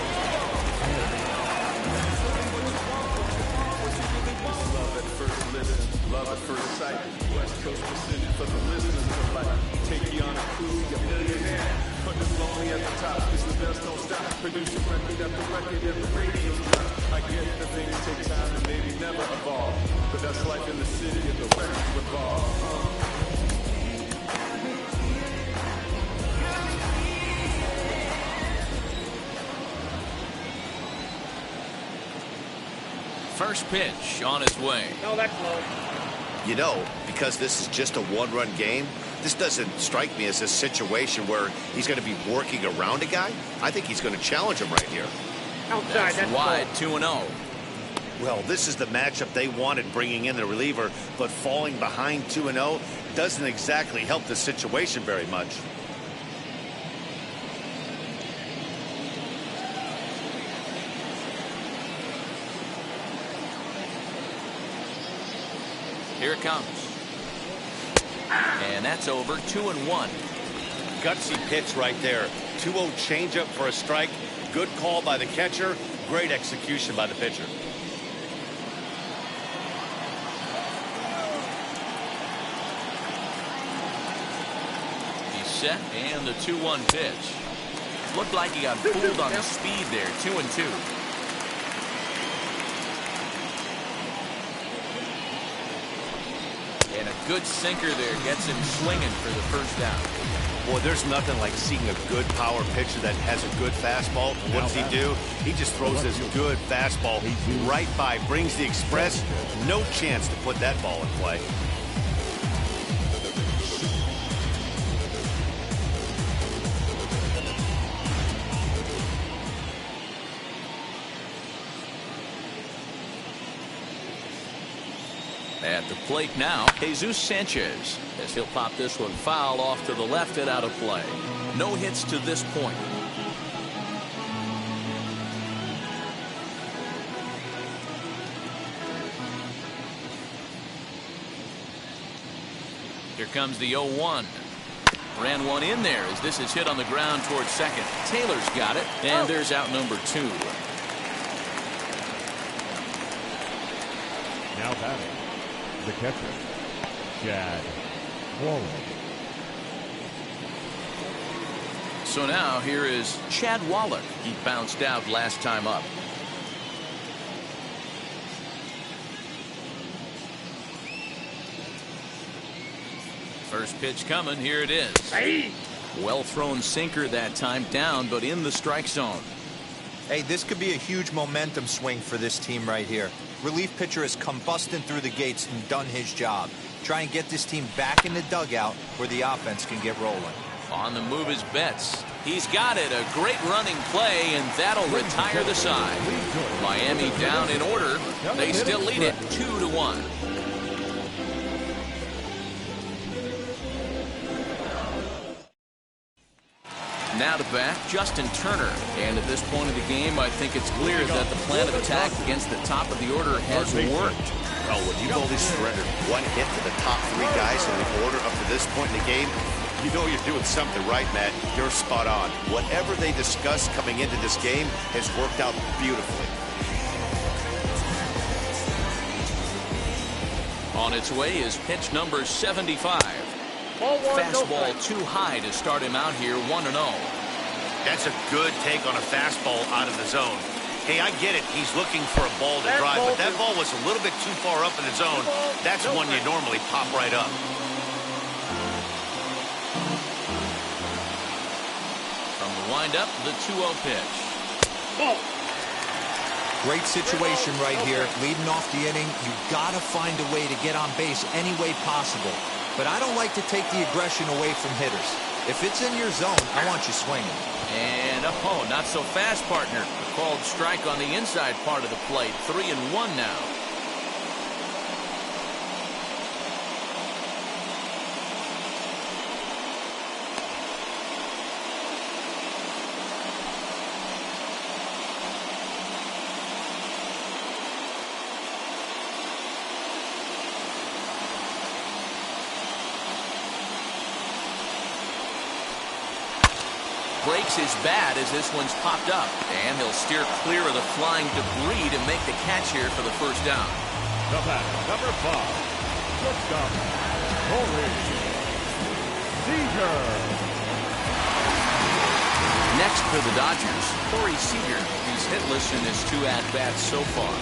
Love at first listen, love at first sight. West Coast Pacific for the listeners of life. Take you on a cruise, you're millionaire. Put us lonely at the top, cause the bells don't stop. Produce a record after record, every radio drop. I get the things take time and maybe never evolve. But that's life in the city and the records revolve. First pitch on its way. No, that's low. You know, because this is just a one-run game, this doesn't strike me as a situation where he's going to be working around a guy. I think he's going to challenge him right here. Outside, That's wide, 2-0. Well, this is the matchup they wanted, bringing in the reliever, but falling behind 2-0 doesn't exactly help the situation very much. Here it comes. And that's over, 2-1. Gutsy pitch right there. 2-0 changeup for a strike. Good call by the catcher. Great execution by the pitcher. He's set, and the 2-1 pitch. Looked like he got fooled on the speed there, 2-2. And a good sinker there gets him swinging for the first down. Boy, there's nothing like seeing a good power pitcher that has a good fastball. What does he do? He just throws this good fastball right by, brings the express. No chance to put that ball in play. At the plate now, Jesus Sanchez, as he'll pop this one foul off to the left and out of play. No hits to this point. Here comes the 0-1. Ran one in there as this is hit on the ground towards second. Taylor's got it, and there's out number 2. Now batting, the catcher, Chad Wallace. So now here is Chad Wallace. He bounced out last time up. First pitch coming. Here it is. Hey. Well thrown sinker that time, down but in the strike zone. Hey, this could be a huge momentum swing for this team right here. Relief pitcher has come busting through the gates and done his job. Try and get this team back in the dugout where the offense can get rolling. On the move is Betts. He's got it. A great running play, and that'll retire the side. Miami down in order. They still lead it 2-1. Now to bat, Justin Turner. And at this point of the game, I think it's clear that the plan of attack against the top of the order has worked. Well, when you've only surrendered one hit to the top 3 guys in the order up to this point in the game, you know you're doing something right, Matt. You're spot on. Whatever they discussed coming into this game has worked out beautifully. On its way is pitch number 75. Fastball too high to start him out here, 1-0. That's a good take on a fastball out of the zone. Hey, I get it. He's looking for a ball to drive, but that ball was a little bit too far up in the zone. That's one you normally pop right up. From the windup, the 2-0 pitch. Great situation right here. Leading off the inning, you've got to find a way to get on base any way possible. But I don't like to take the aggression away from hitters. If it's in your zone, I want you swinging. And, oh, not so fast, partner. A called strike on the inside part of the plate. 3-1 now. breaks his bat as this one's popped up. And he'll steer clear of the flying debris to make the catch here for the first down. The batter, number 5, shortstop, Cody Bellinger. Next for the Dodgers, Seeger. He's hitless in his 2 at-bats so far.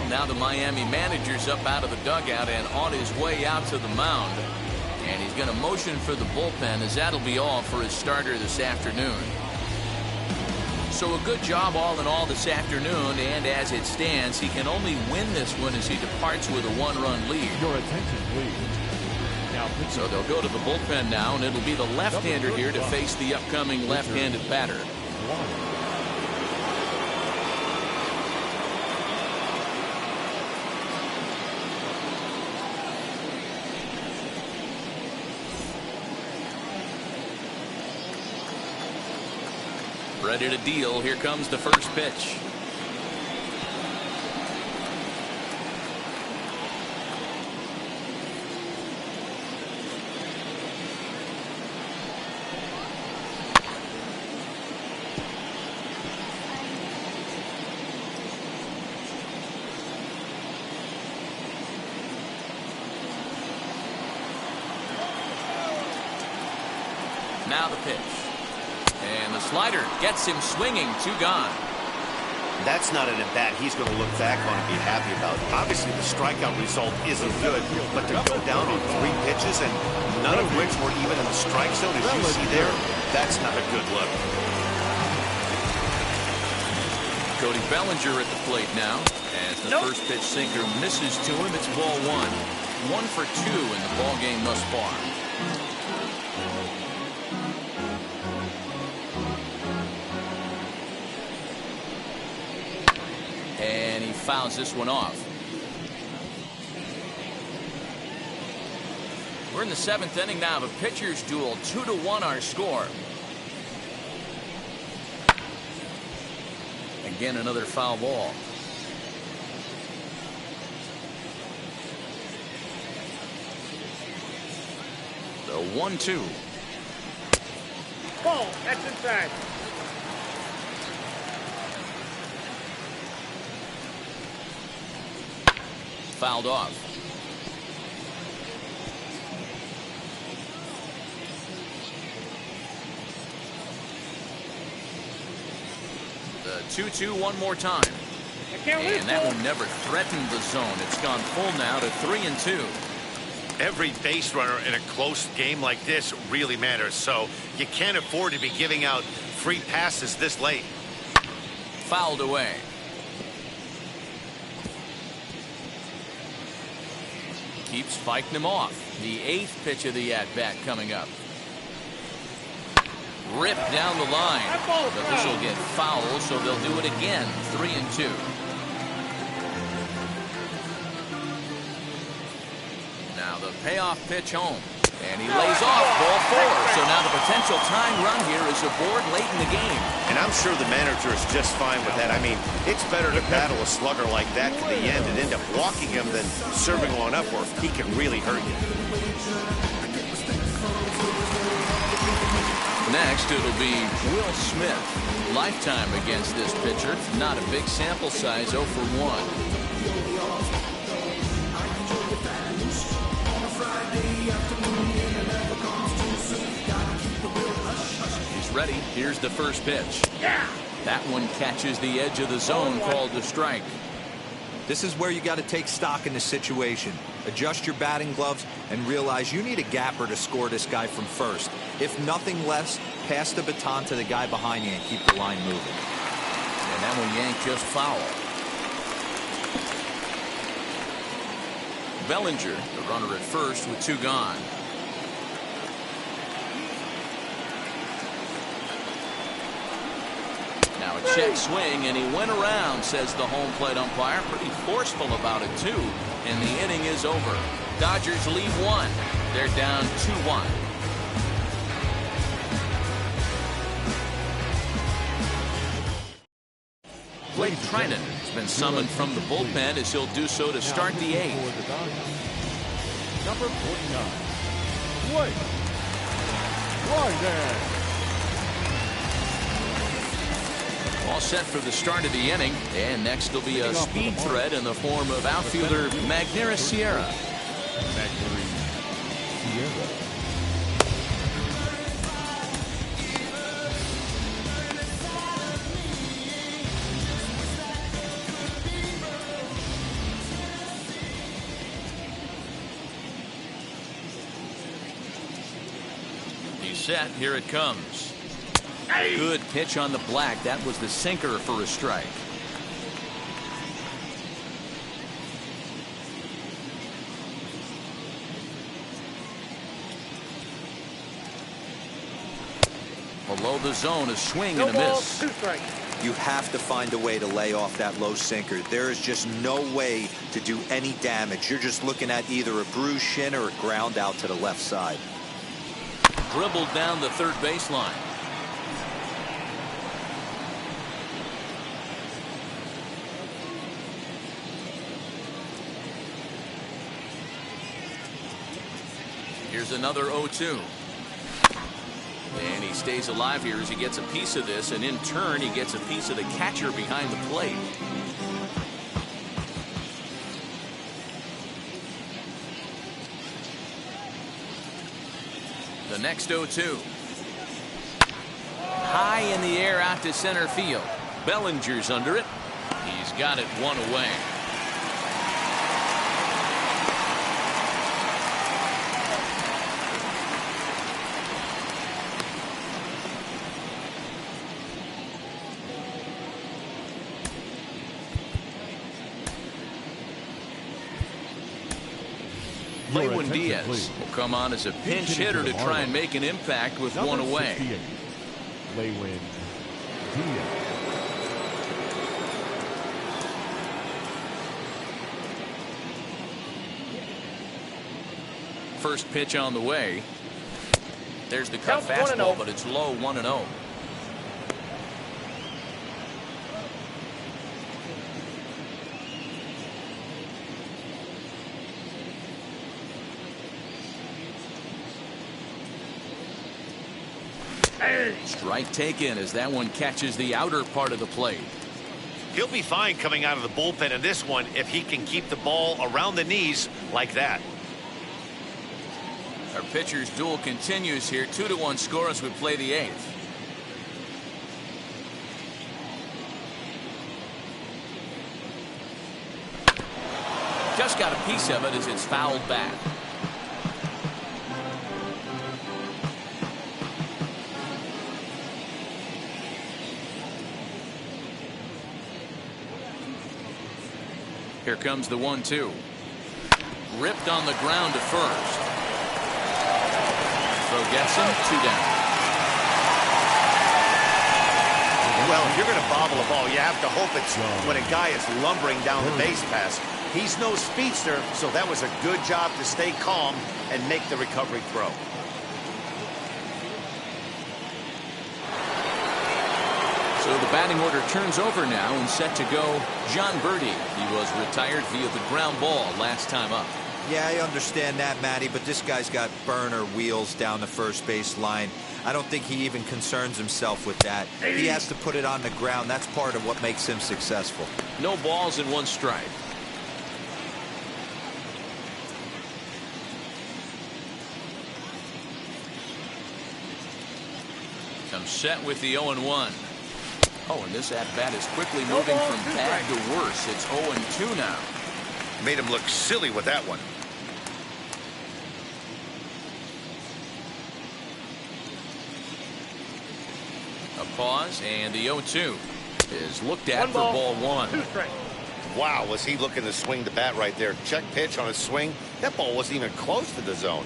Now the Miami manager's up out of the dugout and on his way out to the mound. And he's going to motion for the bullpen, as that'll be all for his starter this afternoon. So a good job all in all this afternoon, and as it stands, he can only win this one as he departs with a 1-run lead. Your attention, please. Now, so they'll go to the bullpen now, and it'll be the left-hander here to face the upcoming left-handed batter. Ready to deal. Here comes the first pitch. Now the pitch. And the slider gets him swinging. 2 gone. That's not an at-bat he's going to look back on and be happy about. Obviously, the strikeout result isn't good, but to go down on 3 pitches and none of which were even in the strike zone, as you see there, that's not a good look. Cody Bellinger at the plate now. As the first pitch sinker misses to him, it's ball 1. 1 for 2 in the ball game thus far. And he fouls this one off. We're in the 7th inning now of a pitcher's duel. 2-1 our score. Again, another foul ball. The 1-2. Ball. That's inside. Fouled off. The 2-2 one more time. And that one never threatened the zone. It's gone full now to 3-2. Every base runner in a close game like this really matters, so you can't afford to be giving out free passes this late. Fouled away. Keeps fighting him off. The 8th pitch of the at-bat coming up. Ripped down the line. But this will get fouled, so they'll do it again. 3-2. Now the payoff pitch home. And he lays off ball 4. So now the potential tying run here is aboard late in the game. And I'm sure the manager is just fine with that. I mean, it's better to battle a slugger like that to the end and end up walking him than serving on up, or he can really hurt you. Next, it'll be Will Smith. Lifetime against this pitcher. Not a big sample size, 0 for 1. Ready. Here's the first pitch. That one catches the edge of the zone, called a strike. This is where you got to take stock in the situation. Adjust your batting gloves and realize you need a gapper to score this guy from first. If nothing less, pass the baton to the guy behind you and keep the line moving. And that one yanked just foul. Bellinger, the runner at first with 2 gone. Now a check swing, and he went around, says the home plate umpire. Pretty forceful about it, too. And the inning is over. Dodgers lead 1. They're down 2-1. Blake Trinan has been summoned from the bullpen as he'll do so to start the 8th. Number 49, Blake Trinan. All set for the start of the inning, and next will be a speed threat in the form of outfielder Magneuris Sierra. He's set. Here it comes. Good pitch on the black. That was the sinker for a strike. Below the zone, a swing and a miss. 2 strikes. You have to find a way to lay off that low sinker. There is just no way to do any damage. You're just looking at either a bruised shin or a ground out to the left side. Dribbled down the third baseline. Here's another 0-2. And he stays alive here as he gets a piece of this, and in turn he gets a piece of the catcher behind the plate. The next 0-2. High in the air out to center field. Bellinger's under it. He's got it one away. Lewin Diaz will come on as a pinch hitter to try and make an impact with one away. Lewin Diaz. First pitch on the way. There's the cut fastball, but it's low, 1-0. Strike taken as that one catches the outer part of the plate. He'll be fine coming out of the bullpen in this one if he can keep the ball around the knees like that. Our pitcher's duel continues here. 2-1 score as we play the 8th. Just got a piece of it as it's fouled back. Here comes the 1-2. Ripped on the ground to first. Throw gets him, 2 down. Well, if you're going to bobble a ball, you have to hope it's when a guy is lumbering down the base pass. He's no speedster, so that was a good job to stay calm and make the recovery throw. So the batting order turns over now and set to go John Birdie. He was retired via the ground ball last time up. Yeah, I understand that, Matty, but this guy's got burner wheels down the first base line. I don't think he even concerns himself with that. He has to put it on the ground. That's part of what makes him successful. No balls and 1 strike. Comes set with the 0-1. Oh, and this at-bat is quickly moving from bad to worse. It's 0-2 now. Made him look silly with that one. A pause, and the 0-2 is looked at for ball 1. 2 strikes. Wow, was he looking to swing the bat right there. Check pitch on his swing. That ball wasn't even close to the zone.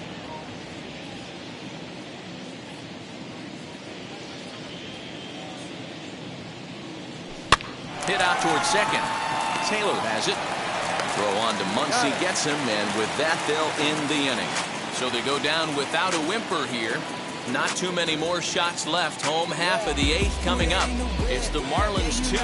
Hit out towards second. Taylor has it. Throw on to Muncie gets him, and with that, they'll end the inning. So they go down without a whimper here. Not too many more shots left. Home half of the 8th coming up. It's the Marlins 2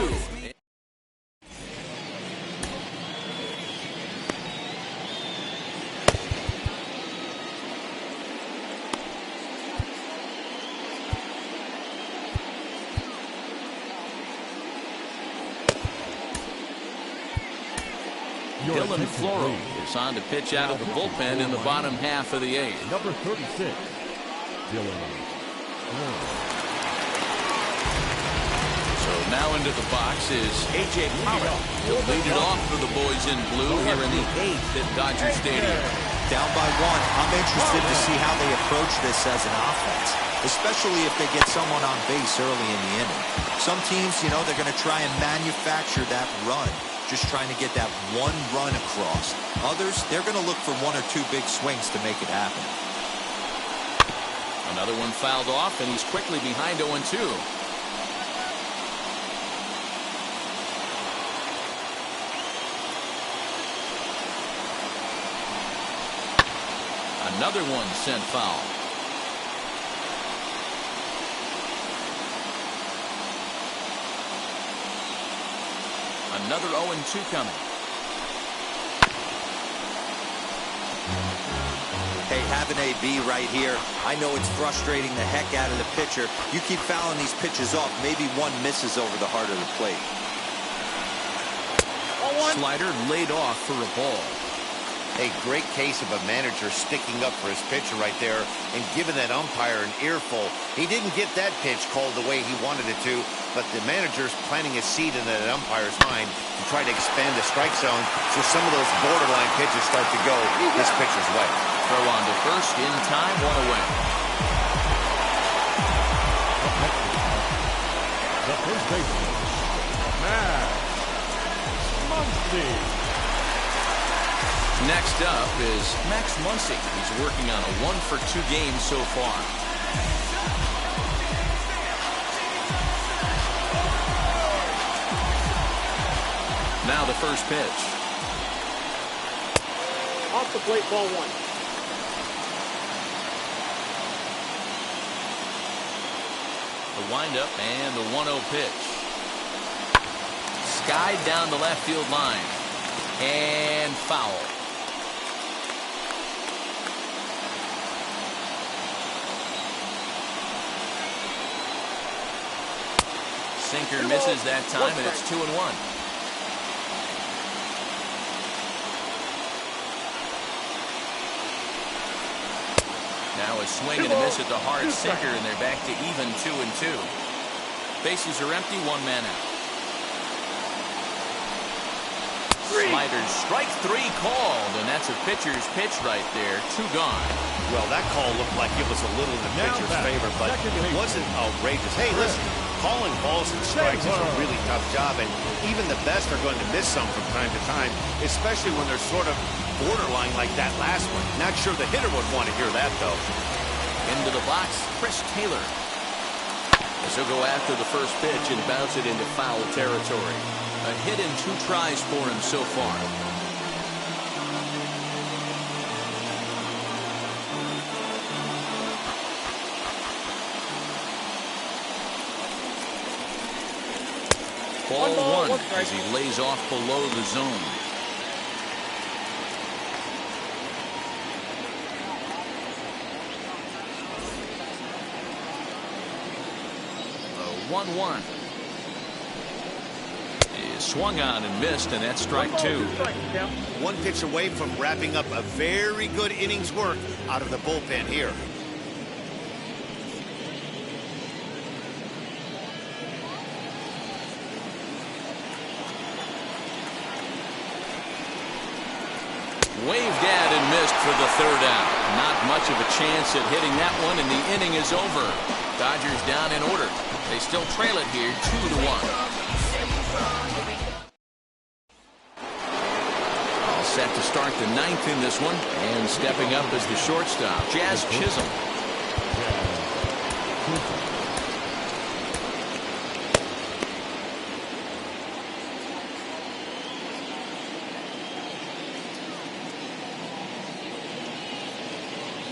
Dylan Floro is on to pitch out of the bullpen in the bottom half of the 8th. Number 36, Dylan Floro. So now into the box is A.J. Pollard. He'll lead it off for the boys in blue here in the 8th at Dodger Stadium. Down by 1. I'm interested to see how they approach this as an offense, especially if they get someone on base early in the inning. Some teams, you know, they're going to try and manufacture that run, just trying to get that one run across. Others, they're going to look for 1 or 2 big swings to make it happen. Another one fouled off, and he's quickly behind 0-2. Another one sent foul. Another 0-2 coming. Hey, have an AB right here. I know it's frustrating the heck out of the pitcher. You keep fouling these pitches off, maybe one misses over the heart of the plate. Slider laid off for a ball. A great case of a manager sticking up for his pitcher right there and giving that umpire an earful. He didn't get that pitch called the way he wanted it to, but the manager's planting a seed in that umpire's mind to try to expand the strike zone so some of those borderline pitches start to go this pitcher's way. Throw on to first in time, 1 away. The first baseman, Muncie. Next up is Max Muncie. He's working on a 1-for-2 game so far. Now the first pitch. Off the plate, ball 1. The windup and the 1-0 pitch. Skied down the left field line. And foul. Sinker misses that time, and it's 2-1. Now a swing and a miss at the hard sinker, and they're back to even 2-2. Bases are empty, 1 man out. Sliders, strike 3 called, and that's a pitcher's pitch right there. 2 gone. Well, that call looked like it was a little in the pitcher's favor, but it wasn't outrageous. Hey, listen, calling balls and strikes is a really tough job, and even the best are going to miss some from time to time, especially when they're sort of borderline like that last one. Not sure the hitter would want to hear that, though. Into the box, Chris Taylor. As he'll go after the first pitch and bounce it into foul territory. A hit in 2 tries for him so far. Ball 1 as he lays off below the zone. The 1-1. Swung on and missed, and that's strike 2. 1 pitch away from wrapping up a very good inning's work out of the bullpen here. Waved at and missed for the 3rd out. Not much of a chance at hitting that one, and the inning is over. Dodgers down in order. They still trail it here 2-1. All set to start the 9th in this one, and stepping up as the shortstop, Jazz Chisholm.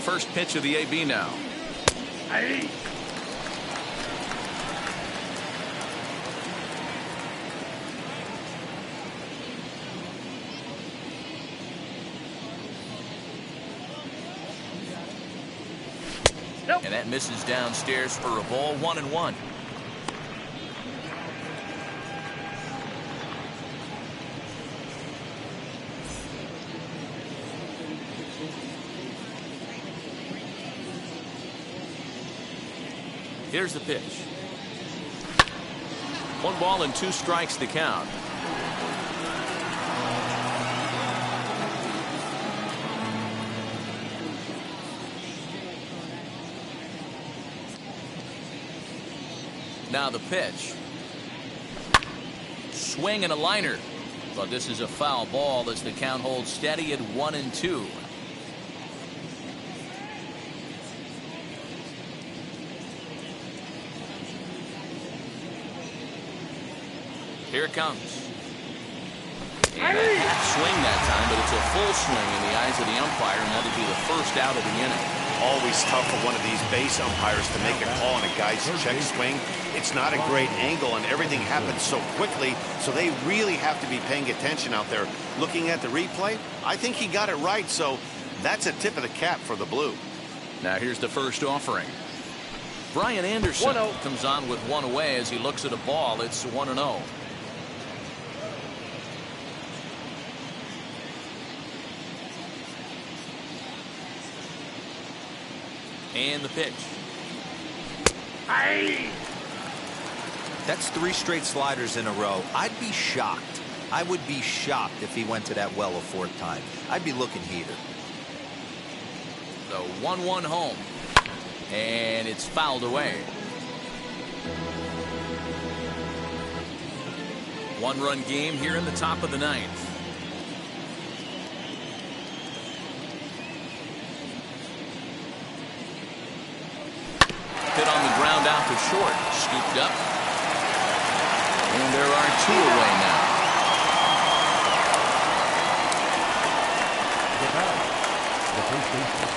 First pitch of the AB now. Hey. And that misses downstairs for a ball, 1-1. Here's the pitch. 1 ball and 2 strikes the count. Now the pitch. Swing and a liner. But this is a foul ball as the count holds steady at 1-2. Here it comes. And a half swing that time, but it's a full swing in the eyes of the umpire, and that'll be the first out of the inning. Always tough for one of these base umpires to make a call on a guy's check swing. It's not a great angle, and everything happens so quickly, so they really have to be paying attention out there. Looking at the replay, I think he got it right, so that's a tip of the cap for the Blue. Now here's the first offering. Brian Anderson comes on with 1 away as he looks at a ball. It's 1-0. And the pitch. Aye. That's 3 straight sliders in a row. I'd be shocked. I would be shocked if he went to that well a 4th time. I'd be looking heated. The 1-1 home. And it's fouled away. 1-run game here in the top of the 9th. Hit on the ground out to short. Scooped up. And there are 2 away now. The first baseman,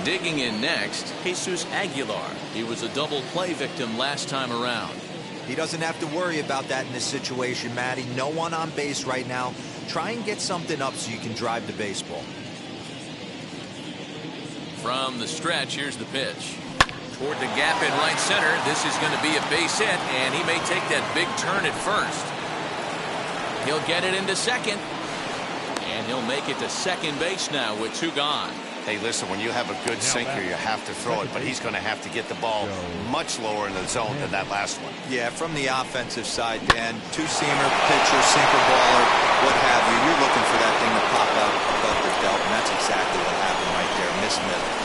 Digging in next, Jesus Aguilar. He was a double play victim last time around. He doesn't have to worry about that in this situation, Matty. No one on base right now. Try and get something up so you can drive the baseball. From the stretch, here's the pitch. Toward the gap in right center. This is going to be a base hit, and he may take that big turn at first. He'll get it into second. And he'll make it to second base now with 2 gone. Hey, listen, when you have a good sinker, you have to throw it, but he's going to have to get the ball much lower in the zone than that last one. Yeah, from the offensive side, Dan, 2-seamer, pitcher, sinker, baller, what have you. You're looking for that thing to pop out above the belt, and that's exactly what happened right there. Miss middle.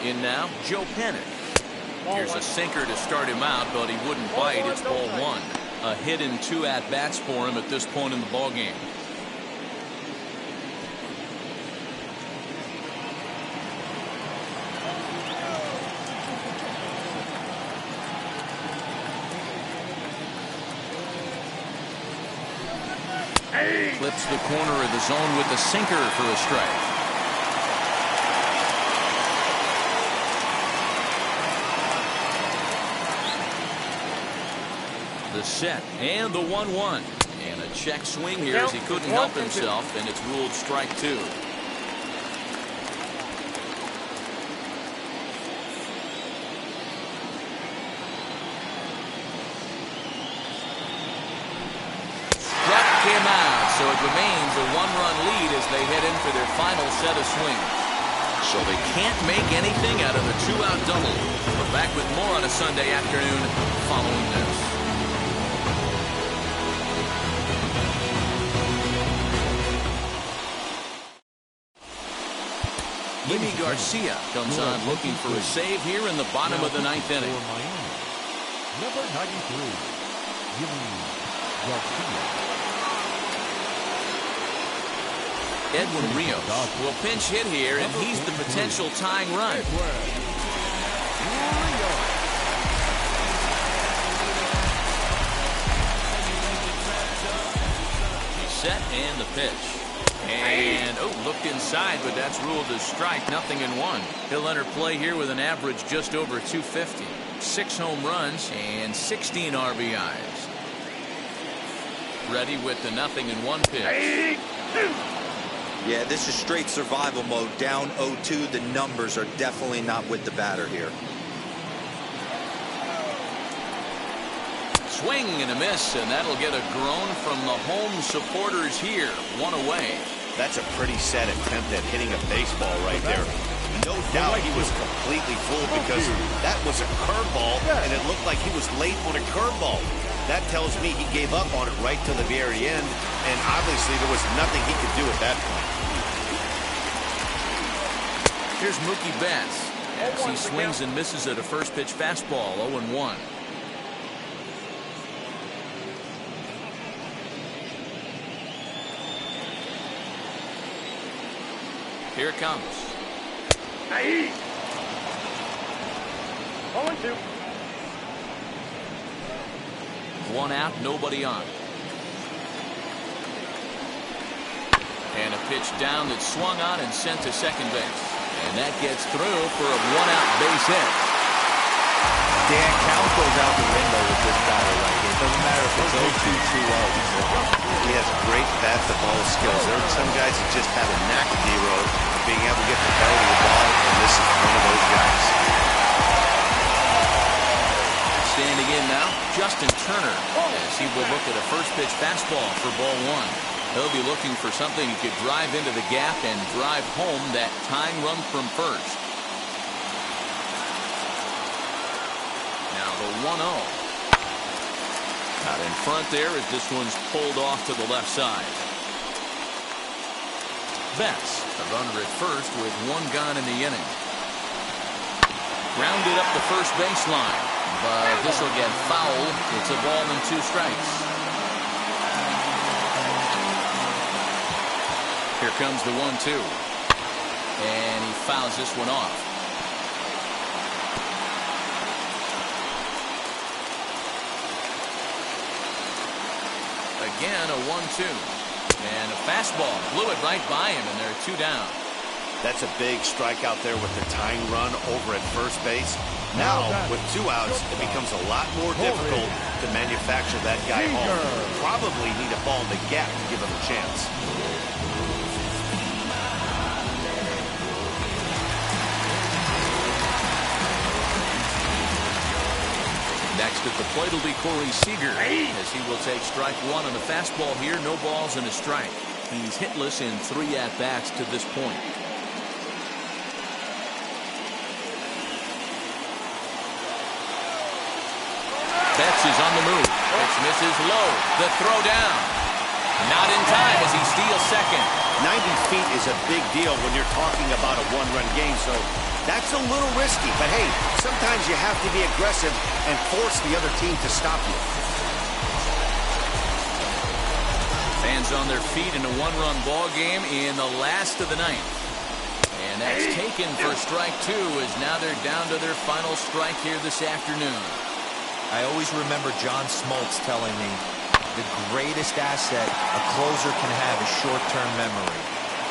In now, Joe Pennick. Here's a sinker to start him out, but he wouldn't bite. It's ball 1. A hit and 2 at-bats for him at this point in the ballgame. Clips the corner of the zone with the sinker for a strike. The set and the 1-1. And a check swing here as he couldn't help himself, and it's ruled strike 2. Struck him out, so it remains a 1-run lead as they head in for their final set of swings. So they can't make anything out of the 2-out double. We're back with more on a Sunday afternoon following this. Jimmy Garcia comes on looking for a save here in the bottom of the 9th inning. Number 93, Jimmy Garcia. Edwin Rios will pinch hit here, and he's the potential tying run. He's set and the pitch. And, looked inside, but that's ruled as strike. 0-1. He'll enter play here with an average just over 250. 6 home runs and 16 RBIs. Ready with the 0-1 pitch. Yeah, this is straight survival mode. Down 0-2. The numbers are definitely not with the batter here. Swing and a miss, and that'll get a groan from the home supporters here. One away. That's a pretty sad attempt at hitting a baseball right there. No doubt he was completely fooled because that was a curveball, and it looked like he was late on a curveball. That tells me he gave up on it right till the very end, and obviously there was nothing he could do at that point. Here's Mookie Betts as he swings and misses at a first pitch fastball. 0-1. Here it comes. 0-2. One out, nobody on. And a pitch down that's swung on and sent to second base. And that gets through for a one-out base hit. Dan, count goes out the window with this batter right here. It doesn't matter if it's 0-2, 2-0. He has great bat-to-ball skills. There are some guys that just have a knack, D-Road, of being able to get the belly of the ball, and this is one of those guys. Standing in now, Justin Turner, as he will look at a first pitch fastball for ball one. He'll be looking for something he could drive into the gap and drive home that tying run from first. Now the 1-0. Out in front there as this one's pulled off to the left side. Betts, a runner at first with one gone in the inning. Grounded up the first baseline, but this will get fouled. It's a ball and 2 strikes. Here comes the 1-2. And he fouls this one off. Again, a 1-2. And a fastball blew it right by him, and there are 2 down. That's a big strike out there with the tying run over at first base. Now, with 2 outs, it becomes a lot more difficult to manufacture that guy home. Probably need a ball in the gap to give him a chance. Next at the plate will be Corey Seeger as he will take strike 1 on the fastball here. No balls and a strike. He's hitless in 3 at-bats to this point. Betts is on the move. Pitch misses low. The throw down. Not in time as he steals second. 90 feet is a big deal when you're talking about a 1-run game, so that's a little risky. But hey, sometimes you have to be aggressive and force the other team to stop you. Fans on their feet in a 1-run ball game in the last of the 9th. And that's taken for strike 2 as now they're down to their final strike here this afternoon. I always remember John Smoltz telling me the greatest asset a closer can have is short-term memory.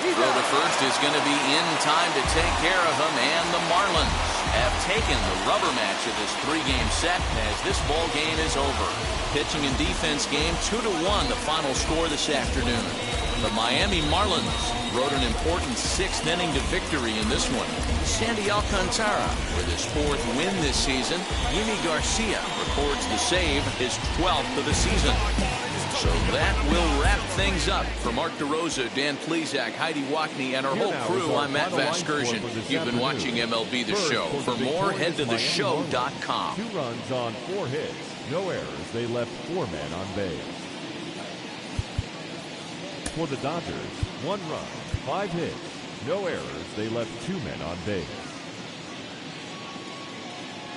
Throw to first is going to be in time to take care of him, and the Marlins have taken the rubber match of this 3-game set as this ball game is over. Pitching and defense game 2-1, the final score this afternoon. The Miami Marlins rode an important 6th inning to victory in this one. Sandy Alcantara with his 4th win this season. Yimi Garcia records the save, his 12th of the season. So that will wrap things up. For Mark DeRosa, Dan Plesac, Heidi Watney, and our whole crew, I'm Matt Vasgersian. You've been watching MLB The Show. For more, head to theshow.com. 2 runs on 4 hits. No errors. They left 4 men on base. For the Dodgers, 1 run, 5 hits. No errors. They left 2 men on base.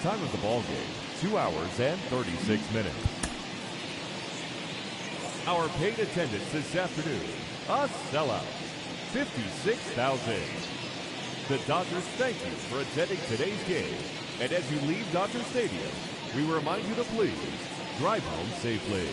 Time of the ball game, 2 hours and 36 minutes. Our paid attendance this afternoon, a sellout, 56,000. The Dodgers thank you for attending today's game. And as you leave Dodger Stadium, we remind you to please drive home safely.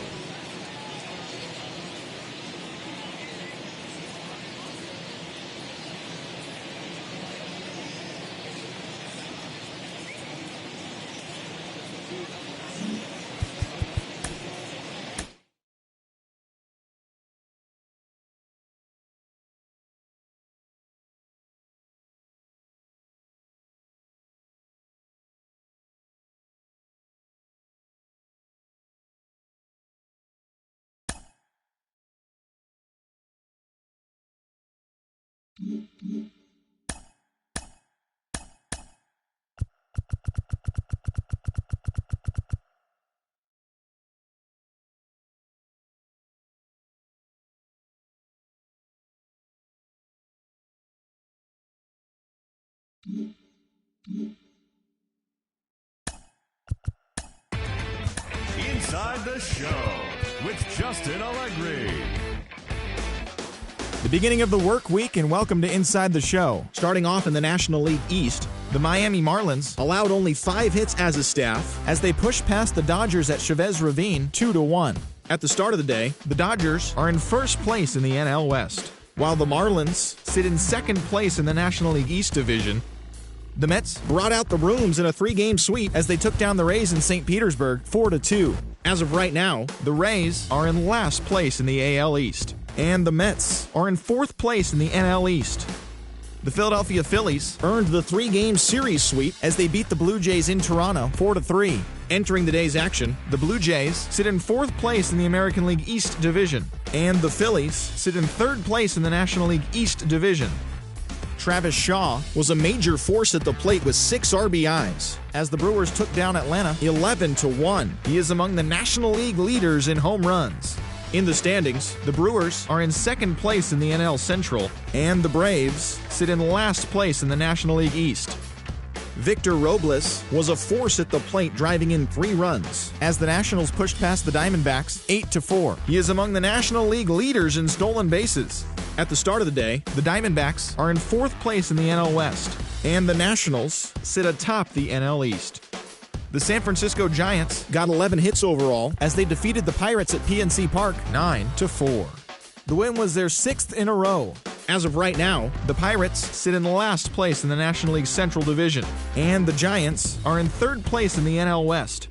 Inside the Show with Justin Allegri. The beginning of the work week, and welcome to Inside the Show. Starting off in the National League East, the Miami Marlins allowed only 5 hits as a staff as they pushed past the Dodgers at Chavez Ravine 2-1. At the start of the day, the Dodgers are in first place in the NL West, while the Marlins sit in second place in the National League East division. The Mets brought out the rooms in a 3-game sweep as they took down the Rays in St. Petersburg 4-2. As of right now, the Rays are in last place in the AL East, and the Mets are in 4th place in the NL East. The Philadelphia Phillies earned the 3-game series sweep as they beat the Blue Jays in Toronto 4-3. Entering the day's action, the Blue Jays sit in 4th place in the American League East division, and the Phillies sit in 3rd place in the National League East division. Travis Shaw was a major force at the plate with 6 RBIs as the Brewers took down Atlanta 11-1. He is among the National League leaders in home runs. In the standings, the Brewers are in 2nd place in the NL Central, and the Braves sit in last place in the National League East. Victor Robles was a force at the plate, driving in 3 runs as the Nationals pushed past the Diamondbacks 8-4. He is among the National League leaders in stolen bases. At the start of the day, the Diamondbacks are in 4th place in the NL West, and the Nationals sit atop the NL East. The San Francisco Giants got 11 hits overall as they defeated the Pirates at PNC Park 9-4. The win was their 6th in a row. As of right now, the Pirates sit in last place in the National League Central Division, and the Giants are in 3rd place in the NL West.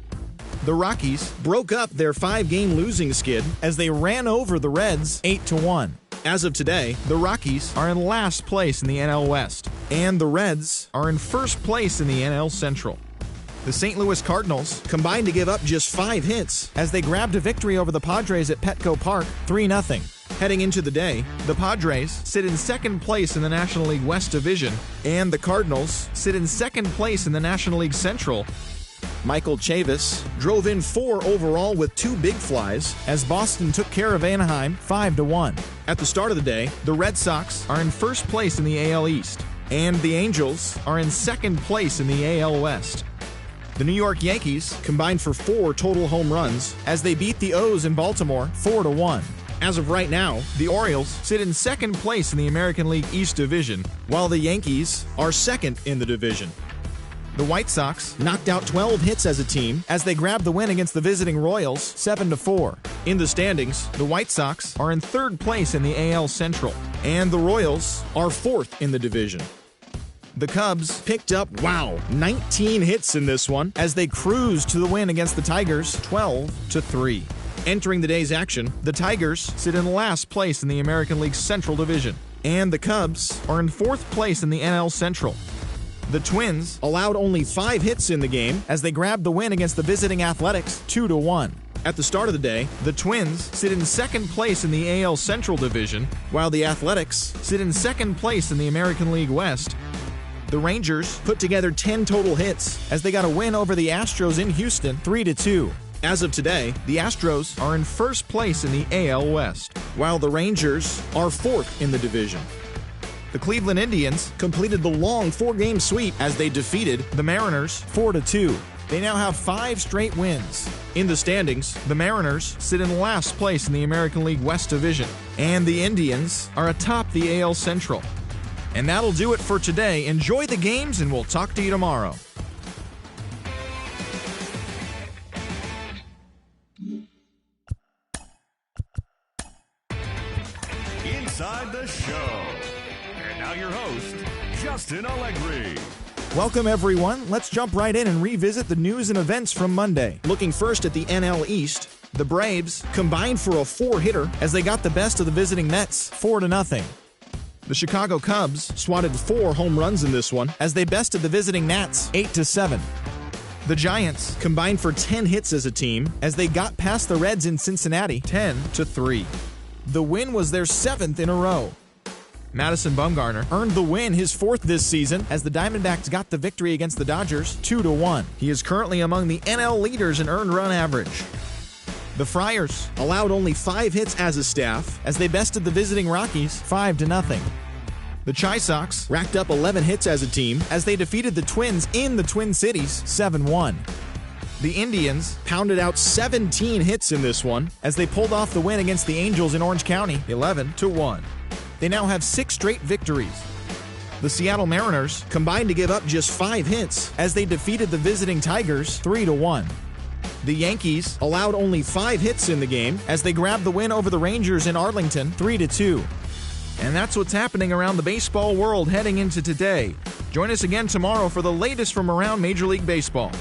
The Rockies broke up their 5-game losing skid as they ran over the Reds 8-1. As of today, the Rockies are in last place in the NL West, and the Reds are in 1st place in the NL Central. The St. Louis Cardinals combined to give up just 5 hits as they grabbed a victory over the Padres at Petco Park 3-0. Heading into the day, the Padres sit in 2nd place in the National League West division, and the Cardinals sit in 2nd place in the National League Central. Michael Chavis drove in 4 overall with 2 big flies as Boston took care of Anaheim 5-1. At the start of the day, the Red Sox are in 1st place in the AL East, and the Angels are in 2nd place in the AL West. The New York Yankees combined for 4 total home runs as they beat the O's in Baltimore 4-1. As of right now, the Orioles sit in 2nd place in the American League East division, while the Yankees are 2nd in the division. The White Sox knocked out 12 hits as a team as they grabbed the win against the visiting Royals 7-4. In the standings, the White Sox are in 3rd place in the AL Central, and the Royals are 4th in the division. The Cubs picked up, 19 hits in this one as they cruised to the win against the Tigers 12-3. Entering the day's action, the Tigers sit in last place in the American League Central Division, and the Cubs are in 4th place in the NL Central. The Twins allowed only 5 hits in the game as they grabbed the win against the visiting Athletics 2-1. At the start of the day, the Twins sit in 2nd place in the AL Central Division, while the Athletics sit in 2nd place in the American League West. The Rangers put together 10 total hits as they got a win over the Astros in Houston 3-2. As of today, the Astros are in 1st place in the AL West, while the Rangers are 4th in the division. The Cleveland Indians completed the long 4-game sweep as they defeated the Mariners 4-2. They now have 5 straight wins. In the standings, the Mariners sit in last place in the American League West division, and the Indians are atop the AL Central. And that'll do it for today. Enjoy the games, and we'll talk to you tomorrow. Inside the Show. And now your host, Justin Allegri. Welcome, everyone. Let's jump right in and revisit the news and events from Monday. Looking first at the NL East, the Braves combined for a 4-hitter as they got the best of the visiting Mets 4-0. The Chicago Cubs swatted 4 home runs in this one as they bested the visiting Nats 8-7. The Giants combined for 10 hits as a team as they got past the Reds in Cincinnati 10-3. The win was their 7th in a row. Madison Bumgarner earned the win, his 4th this season, as the Diamondbacks got the victory against the Dodgers 2-1. He is currently among the NL leaders in earned run average. The Friars allowed only 5 hits as a staff as they bested the visiting Rockies 5-0. The Chi Sox racked up 11 hits as a team as they defeated the Twins in the Twin Cities 7-1. The Indians pounded out 17 hits in this one as they pulled off the win against the Angels in Orange County 11-1. They now have 6 straight victories. The Seattle Mariners combined to give up just 5 hits as they defeated the visiting Tigers 3-1. The Yankees allowed only 5 hits in the game as they grabbed the win over the Rangers in Arlington 3-2. And that's what's happening around the baseball world heading into today. Join us again tomorrow for the latest from around Major League Baseball.